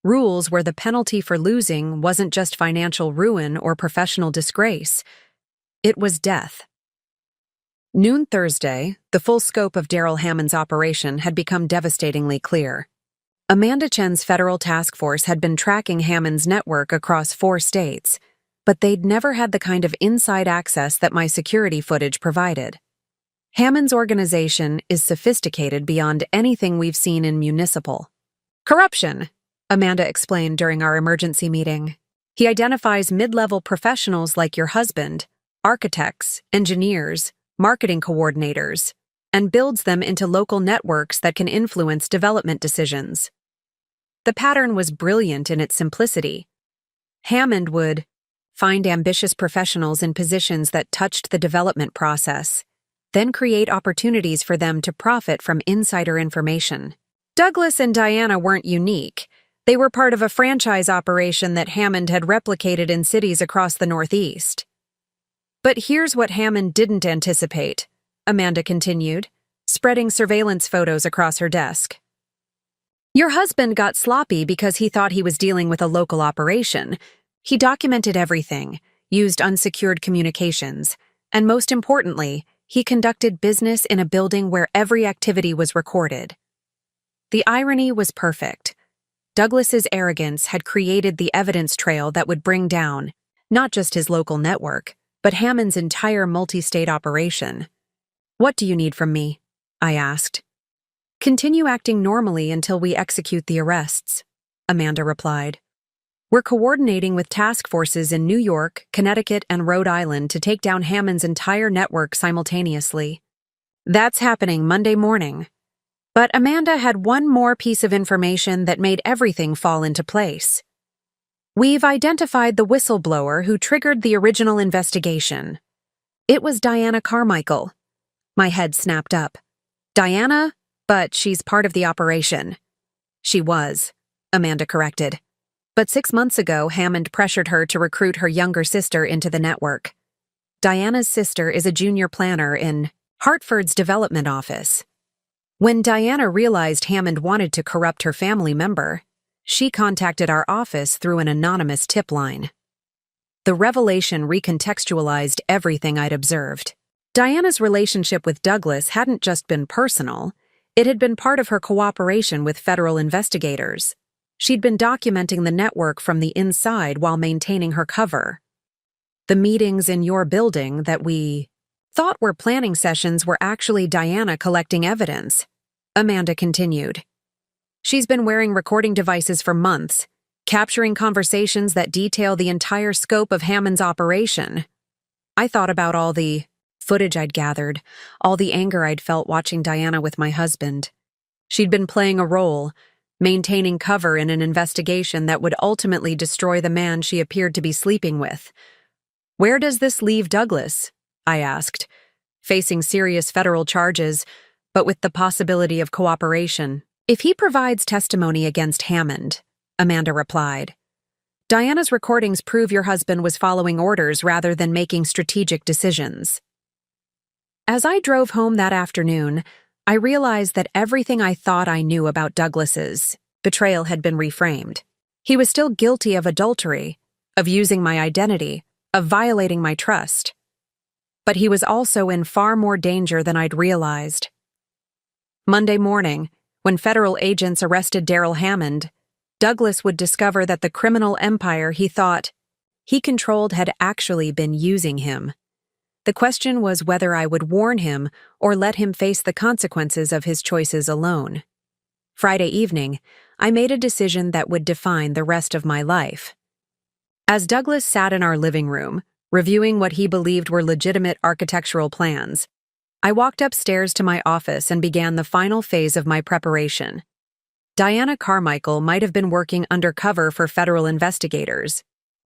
Rules where the penalty for losing wasn't just financial ruin or professional disgrace. It was death. Noon Thursday, the full scope of Daryl Hammond's operation had become devastatingly clear. Amanda Chen's federal task force had been tracking Hammond's network across 4 states, but they'd never had the kind of inside access that my security footage provided. Hammond's organization is sophisticated beyond anything we've seen in municipal corruption, Amanda explained during our emergency meeting. He identifies mid-level professionals like your husband, architects, engineers, marketing coordinators, and builds them into local networks that can influence development decisions. The pattern was brilliant in its simplicity. Hammond would find ambitious professionals in positions that touched the development process, then create opportunities for them to profit from insider information. Douglas and Diana weren't unique. They were part of a franchise operation that Hammond had replicated in cities across the Northeast. But here's what Hammond didn't anticipate, Amanda continued, spreading surveillance photos across her desk. Your husband got sloppy because he thought he was dealing with a local operation. He documented everything, used unsecured communications, and most importantly, he conducted business in a building where every activity was recorded. The irony was perfect. Douglas's arrogance had created the evidence trail that would bring down not just his local network, but Hammond's entire multi-state operation. What do you need from me? I asked. Continue acting normally until we execute the arrests, Amanda replied. We're coordinating with task forces in New York, Connecticut, and Rhode Island to take down Hammond's entire network simultaneously. That's happening Monday morning. But Amanda had one more piece of information that made everything fall into place. We've identified the whistleblower who triggered the original investigation. It was Diana Carmichael. My head snapped up. Diana? But she's part of the operation. She was, Amanda corrected. But 6 months ago, Hammond pressured her to recruit her younger sister into the network. Diana's sister is a junior planner in Hartford's development office. When Diana realized Hammond wanted to corrupt her family member, she contacted our office through an anonymous tip line. The revelation recontextualized everything I'd observed. Diana's relationship with Douglas hadn't just been personal, it had been part of her cooperation with federal investigators. She'd been documenting the network from the inside while maintaining her cover. The meetings in your building that we thought were planning sessions were actually Diana collecting evidence, Amanda continued. She's been wearing recording devices for months, capturing conversations that detail the entire scope of Hammond's operation. I thought about all the footage I'd gathered, all the anger I'd felt watching Diana with my husband. She'd been playing a role, maintaining cover in an investigation that would ultimately destroy the man she appeared to be sleeping with. Where does this leave Douglas? I asked, facing serious federal charges, but with the possibility of cooperation. If he provides testimony against Hammond, Amanda replied. Diana's recordings prove your husband was following orders rather than making strategic decisions. As I drove home that afternoon, I realized that everything I thought I knew about Douglas's betrayal had been reframed. He was still guilty of adultery, of using my identity, of violating my trust. But he was also in far more danger than I'd realized. Monday morning, when federal agents arrested Daryl Hammond, Douglas would discover that the criminal empire he thought he controlled had actually been using him. The question was whether I would warn him or let him face the consequences of his choices alone. Friday evening, I made a decision that would define the rest of my life. As Douglas sat in our living room, reviewing what he believed were legitimate architectural plans, I walked upstairs to my office and began the final phase of my preparation. Diana Carmichael might have been working undercover for federal investigators,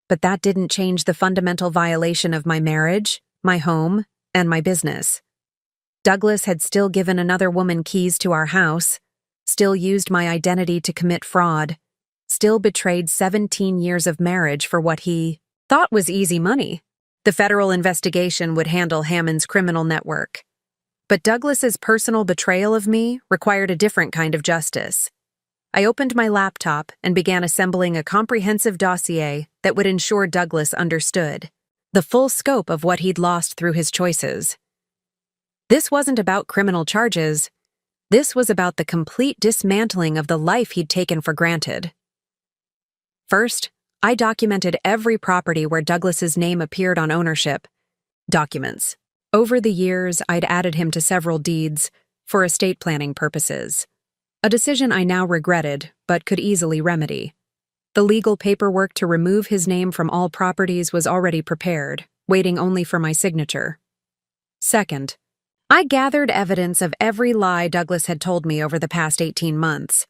but that didn't change the fundamental violation of my marriage, my home, and my business. Douglas had still given another woman keys to our house, still used my identity to commit fraud, still betrayed 17 years of marriage for what he thought was easy money. The federal investigation would handle Hammond's criminal network. But Douglas's personal betrayal of me required a different kind of justice. I opened my laptop and began assembling a comprehensive dossier that would ensure Douglas understood the full scope of what he'd lost through his choices. This wasn't about criminal charges. This was about the complete dismantling of the life he'd taken for granted. First, I documented every property where Douglas's name appeared on ownership documents. Over the years, I'd added him to several deeds for estate planning purposes. A decision I now regretted, but could easily remedy. The legal paperwork to remove his name from all properties was already prepared, waiting only for my signature. Second, I gathered evidence of every lie Douglas had told me over the past 18 months.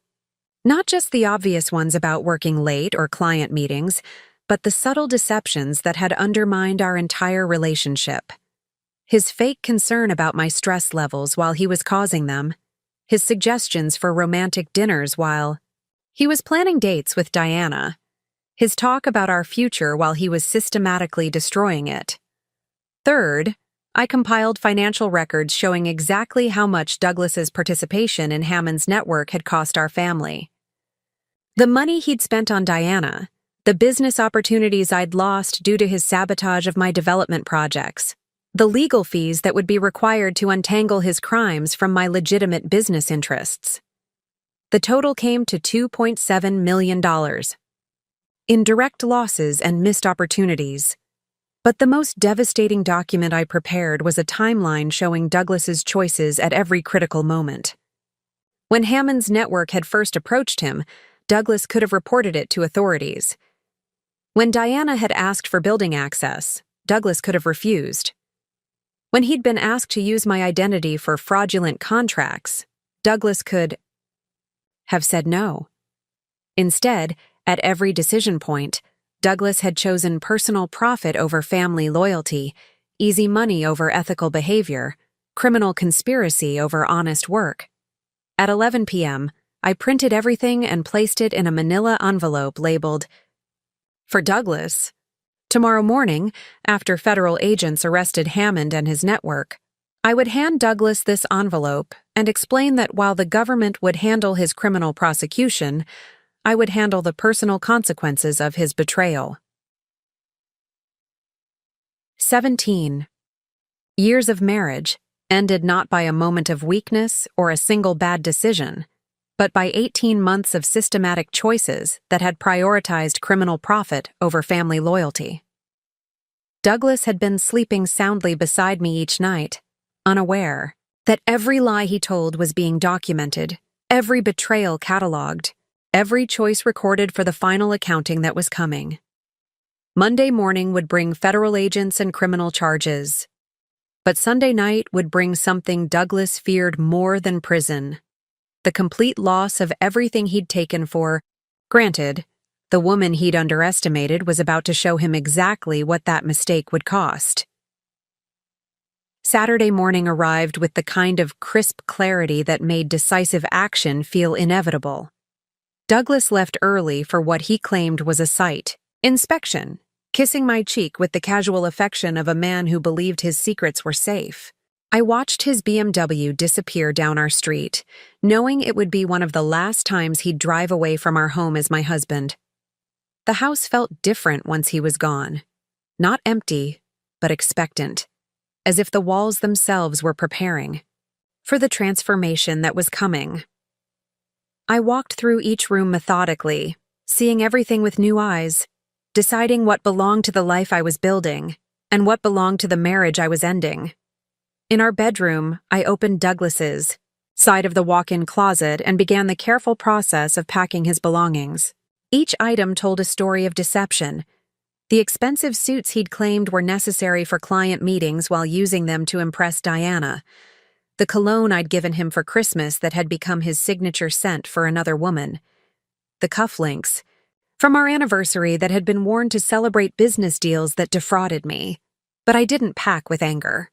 Not just the obvious ones about working late or client meetings, but the subtle deceptions that had undermined our entire relationship. His fake concern about my stress levels while he was causing them, his suggestions for romantic dinners while he was planning dates with Diana, his talk about our future while he was systematically destroying it. Third, I compiled financial records showing exactly how much Douglas's participation in Hammond's network had cost our family. The money he'd spent on Diana, the business opportunities I'd lost due to his sabotage of my development projects, the legal fees that would be required to untangle his crimes from my legitimate business interests. The total came to $2.7 million in direct losses and missed opportunities. But the most devastating document I prepared was a timeline showing Douglas's choices at every critical moment. When Hammond's network had first approached him, Douglas could have reported it to authorities. When Diana had asked for building access, Douglas could have refused. When he'd been asked to use my identity for fraudulent contracts, Douglas could have said no. Instead, at every decision point, Douglas had chosen personal profit over family loyalty, easy money over ethical behavior, criminal conspiracy over honest work. At 11 p.m., I printed everything and placed it in a manila envelope labeled, "For Douglas." Tomorrow morning, after federal agents arrested Hammond and his network, I would hand Douglas this envelope and explain that while the government would handle his criminal prosecution, I would handle the personal consequences of his betrayal. 17. Years of marriage ended not by a moment of weakness or a single bad decision, but by 18 months of systematic choices that had prioritized criminal profit over family loyalty. Douglas had been sleeping soundly beside me each night, unaware that every lie he told was being documented, every betrayal cataloged, every choice recorded for the final accounting that was coming. Monday morning would bring federal agents and criminal charges, but Sunday night would bring something Douglas feared more than prison: the complete loss of everything he'd taken for granted. The woman he'd underestimated was about to show him exactly what that mistake would cost. Saturday morning arrived with the kind of crisp clarity that made decisive action feel inevitable. Douglas left early for what he claimed was a site inspection, kissing my cheek with the casual affection of a man who believed his secrets were safe. I watched his BMW disappear down our street, knowing it would be one of the last times he'd drive away from our home as my husband. The house felt different once he was gone. Not empty, but expectant, as if the walls themselves were preparing for the transformation that was coming. I walked through each room methodically, seeing everything with new eyes, deciding what belonged to the life I was building and what belonged to the marriage I was ending. In our bedroom, I opened Douglas's side of the walk-in closet and began the careful process of packing his belongings. Each item told a story of deception. The expensive suits he'd claimed were necessary for client meetings while using them to impress Diana. The cologne I'd given him for Christmas that had become his signature scent for another woman. The cufflinks from our anniversary that had been worn to celebrate business deals that defrauded me. But I didn't pack with anger.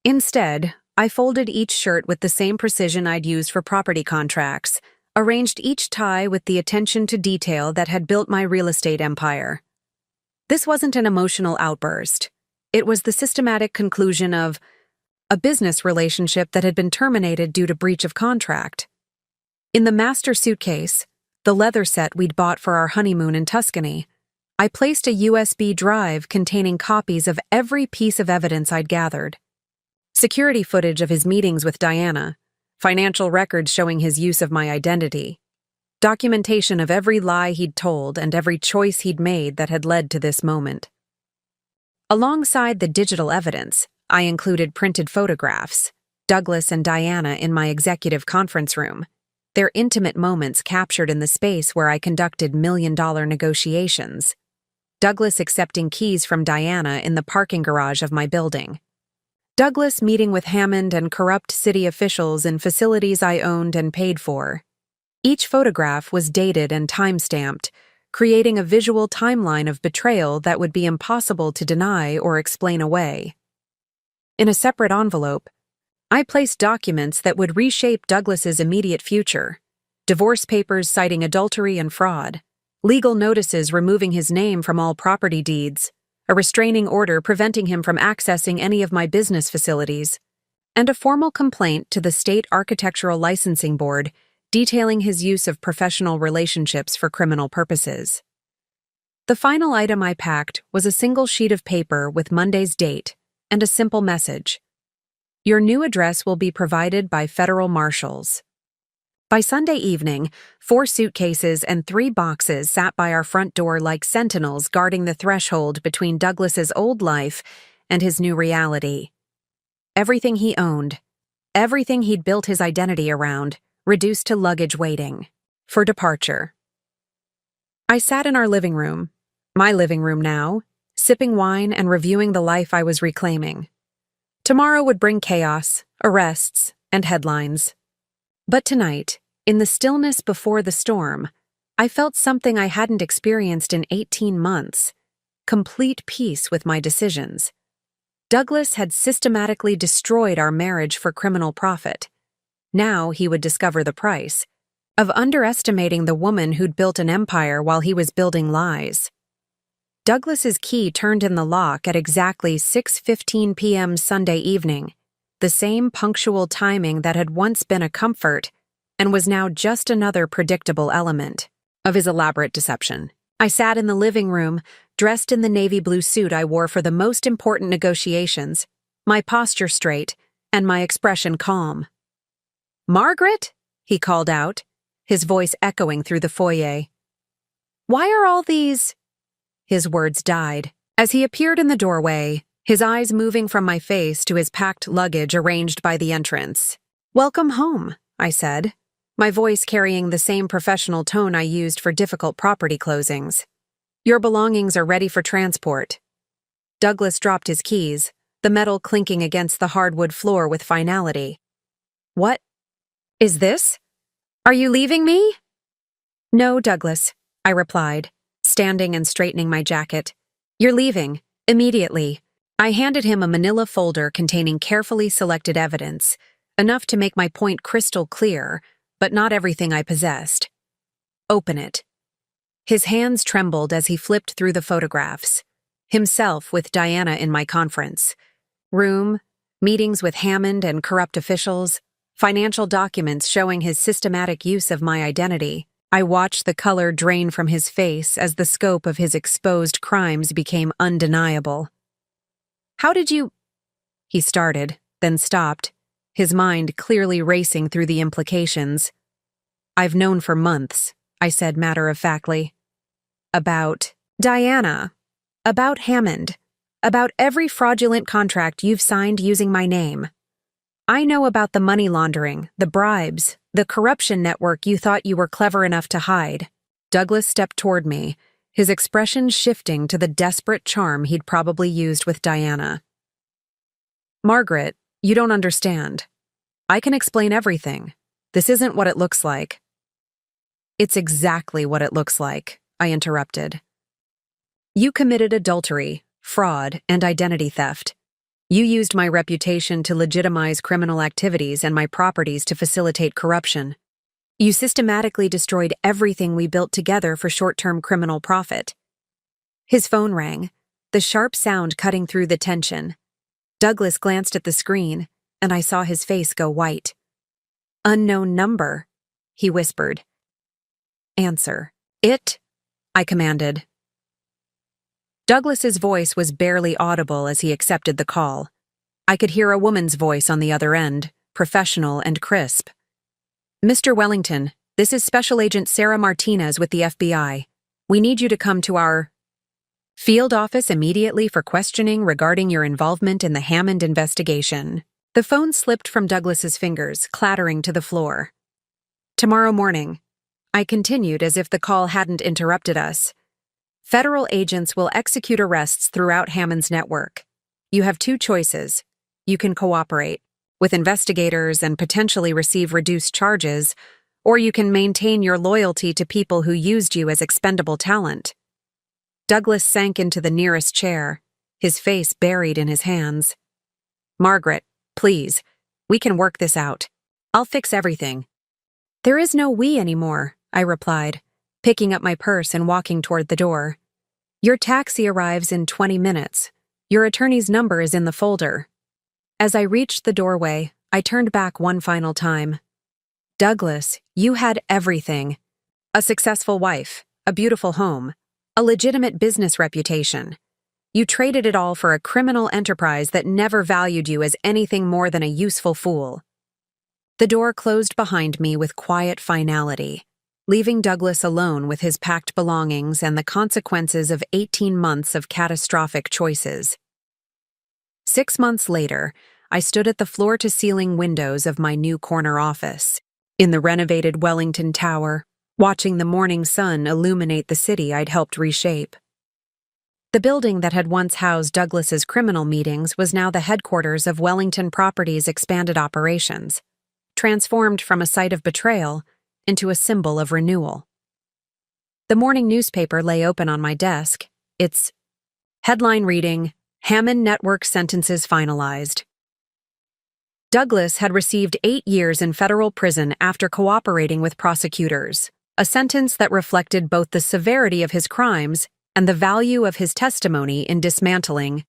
Instead, I folded each shirt with the same precision I'd used for property contracts, arranged each tie with the attention to detail that had built my real estate empire. This wasn't an emotional outburst. It was the systematic conclusion of a business relationship that had been terminated due to breach of contract. In the master suitcase, the leather set we'd bought for our honeymoon in Tuscany, I placed a USB drive containing copies of every piece of evidence I'd gathered. Security footage of his meetings with Diana, financial records showing his use of my identity, documentation of every lie he'd told and every choice he'd made that had led to this moment. Alongside the digital evidence, I included printed photographs, Douglas and Diana in my executive conference room, their intimate moments captured in the space where I conducted million-dollar negotiations, Douglas accepting keys from Diana in the parking garage of my building, Douglas meeting with Hammond and corrupt city officials in facilities I owned and paid for. Each photograph was dated and time-stamped, creating a visual timeline of betrayal that would be impossible to deny or explain away. In a separate envelope, I placed documents that would reshape Douglas's immediate future: divorce papers citing adultery and fraud, legal notices removing his name from all property deeds, a restraining order preventing him from accessing any of my business facilities, and a formal complaint to the State Architectural Licensing Board detailing his use of professional relationships for criminal purposes. The final item I packed was a single sheet of paper with Monday's date and a simple message: "Your new address will be provided by federal marshals." By Sunday evening, 4 suitcases and 3 boxes sat by our front door like sentinels guarding the threshold between Douglas's old life and his new reality. Everything he owned, everything he'd built his identity around, reduced to luggage waiting for departure. I sat in our living room, my living room now, sipping wine and reviewing the life I was reclaiming. Tomorrow would bring chaos, arrests, and headlines. But tonight, in the stillness before the storm, I felt something I hadn't experienced in 18 months: complete peace with my decisions. Douglas had systematically destroyed our marriage for criminal profit. Now he would discover the price of underestimating the woman who'd built an empire while he was building lies. Douglas's key turned in the lock at exactly 6:15 p.m. Sunday evening, the same punctual timing that had once been a comfort and was now just another predictable element of his elaborate deception. I sat in the living room, dressed in the navy blue suit I wore for the most important negotiations, my posture straight and my expression calm. "Margaret?" he called out, his voice echoing through the foyer. "Why are all these—" His words died as he appeared in the doorway, his eyes moving from my face to his packed luggage arranged by the entrance. "Welcome home," I said, my voice carrying the same professional tone I used for difficult property closings. "Your belongings are ready for transport." Douglas dropped his keys, the metal clinking against the hardwood floor with finality. "What is this? Are you leaving me?" "No, Douglas," I replied, standing and straightening my jacket. "You're leaving, immediately." I handed him a manila folder containing carefully selected evidence, enough to make my point crystal clear, but not everything I possessed. Open it." His hands trembled as he flipped through the photographs. Himself with Diana in my conference room, meetings with Hammond and corrupt officials, financial documents showing his systematic use of my identity. I watched the color drain from his face as the scope of his exposed crimes became undeniable. "How did you—" he started, then stopped, his mind clearly racing through the implications. "I've known for months," I said matter-of-factly. "About Diana. About Hammond. About every fraudulent contract you've signed using my name. I know about the money laundering, the bribes, the corruption network you thought you were clever enough to hide." Douglas stepped toward me, his expression shifting to the desperate charm he'd probably used with Diana. "Margaret, you don't understand. I can explain everything. This isn't what it looks like." "It's exactly what it looks like," I interrupted. "You committed adultery, fraud, and identity theft. You used my reputation to legitimize criminal activities and my properties to facilitate corruption. You systematically destroyed everything we built together for short-term criminal profit." His phone rang, the sharp sound cutting through the tension. Douglas glanced at the screen, and I saw his face go white. "Unknown number," he whispered. "Answer it," I commanded. Douglas's voice was barely audible as he accepted the call. I could hear a woman's voice on the other end, professional and crisp. "Mr. Wellington, this is Special Agent Sarah Martinez with the FBI. We need you to come to our field office immediately for questioning regarding your involvement in the Hammond investigation." The phone slipped from Douglas's fingers, clattering to the floor. "Tomorrow morning," I continued as if the call hadn't interrupted us. "Federal agents will execute arrests throughout Hammond's network. You have two choices. You can cooperate with investigators and potentially receive reduced charges, or you can maintain your loyalty to people who used you as expendable talent." Douglas sank into the nearest chair, his face buried in his hands. "Margaret, please, we can work this out. I'll fix everything." "There is no we anymore," I replied, picking up my purse and walking toward the door. "Your taxi arrives in 20 minutes. Your attorney's number is in the folder." As I reached the doorway, I turned back one final time. "Douglas, you had everything. A successful wife, a beautiful home, a legitimate business reputation. You traded it all for a criminal enterprise that never valued you as anything more than a useful fool." The door closed behind me with quiet finality, leaving Douglas alone with his packed belongings and the consequences of 18 months of catastrophic choices. 6 months later, I stood at the floor-to-ceiling windows of my new corner office, in the renovated Wellington Tower, watching the morning sun illuminate the city I'd helped reshape. The building that had once housed Douglas's criminal meetings was now the headquarters of Wellington Properties' expanded operations, transformed from a site of betrayal into a symbol of renewal. The morning newspaper lay open on my desk, its headline reading, "Hammond Network Sentences Finalized." Douglas had received 8 years in federal prison after cooperating with prosecutors, a sentence that reflected both the severity of his crimes and the value of his testimony in dismantling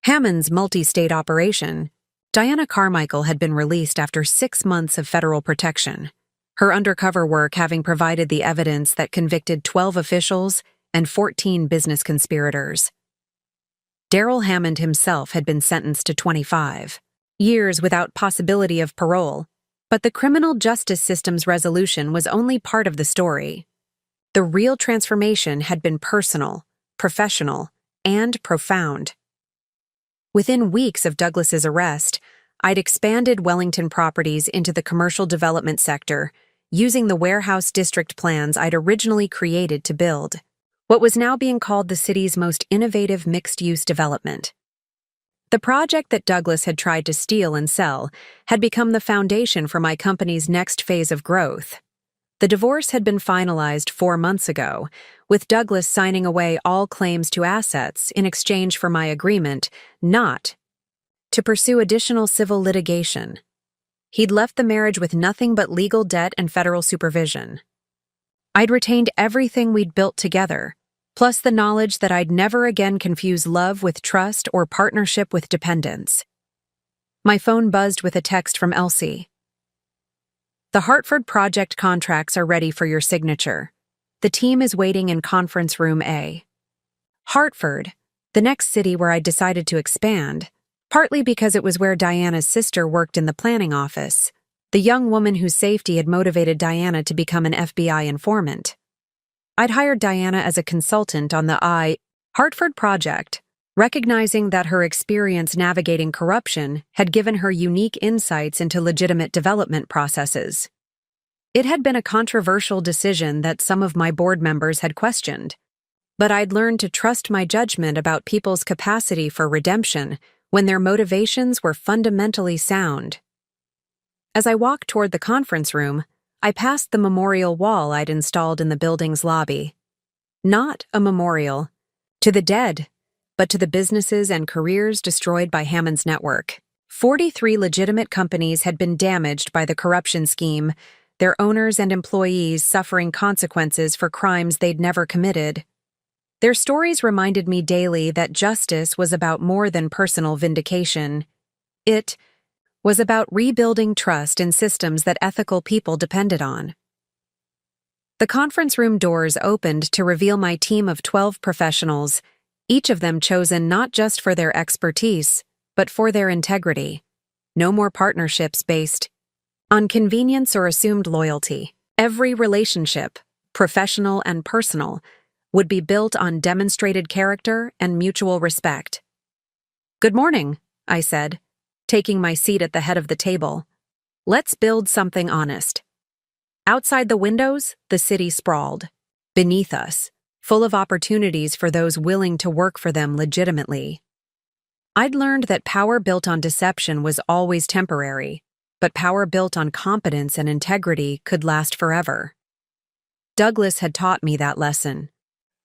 Hammond's multi-state operation. Diana Carmichael had been released after 6 months of federal protection, her undercover work having provided the evidence that convicted 12 officials and 14 business conspirators. Darrell Hammond himself had been sentenced to 25 years without possibility of parole, but the criminal justice system's resolution was only part of the story. The real transformation had been personal, professional, and profound. Within weeks of Douglas's arrest, I'd expanded Wellington Properties into the commercial development sector, using the warehouse district plans I'd originally created to build what was now being called the city's most innovative mixed-use development. The project that Douglas had tried to steal and sell had become the foundation for my company's next phase of growth. The divorce had been finalized 4 months ago, with Douglas signing away all claims to assets in exchange for my agreement not to pursue additional civil litigation. He'd left the marriage with nothing but legal debt and federal supervision. I'd retained everything we'd built together, plus the knowledge that I'd never again confuse love with trust or partnership with dependence. My phone buzzed with a text from Elsie. The Hartford project contracts are ready for your signature. The team is waiting in conference room A. Hartford, the next city where I decided to expand, partly because it was where Diana's sister worked in the planning office, the young woman whose safety had motivated Diana to become an FBI informant. I'd hired Diana as a consultant on the Hartford project, recognizing that her experience navigating corruption had given her unique insights into legitimate development processes. It had been a controversial decision that some of my board members had questioned, but I'd learned to trust my judgment about people's capacity for redemption when their motivations were fundamentally sound. As I walked toward the conference room, I passed the memorial wall I'd installed in the building's lobby. Not a memorial to the dead, but to the businesses and careers destroyed by Hammond's network. 43 legitimate companies had been damaged by the corruption scheme, their owners and employees suffering consequences for crimes they'd never committed. Their stories reminded me daily that justice was about more than personal vindication. It was about rebuilding trust in systems that ethical people depended on. The conference room doors opened to reveal my team of 12 professionals, each of them chosen not just for their expertise, but for their integrity. No more partnerships based on convenience or assumed loyalty. Every relationship, professional and personal, would be built on demonstrated character and mutual respect. "Good morning," I said, taking my seat at the head of the table. "Let's build something honest." Outside the windows, the city sprawled. Beneath us, full of opportunities for those willing to work for them legitimately. I'd learned that power built on deception was always temporary, but power built on competence and integrity could last forever. Douglas had taught me that lesson,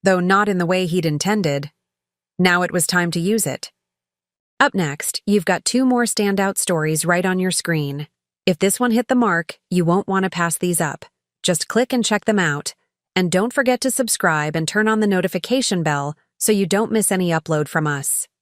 though not in the way he'd intended. Now it was time to use it. Up next, you've got 2 more standout stories right on your screen. If this one hit the mark, you won't want to pass these up. Just click and check them out. And don't forget to subscribe and turn on the notification bell so you don't miss any upload from us.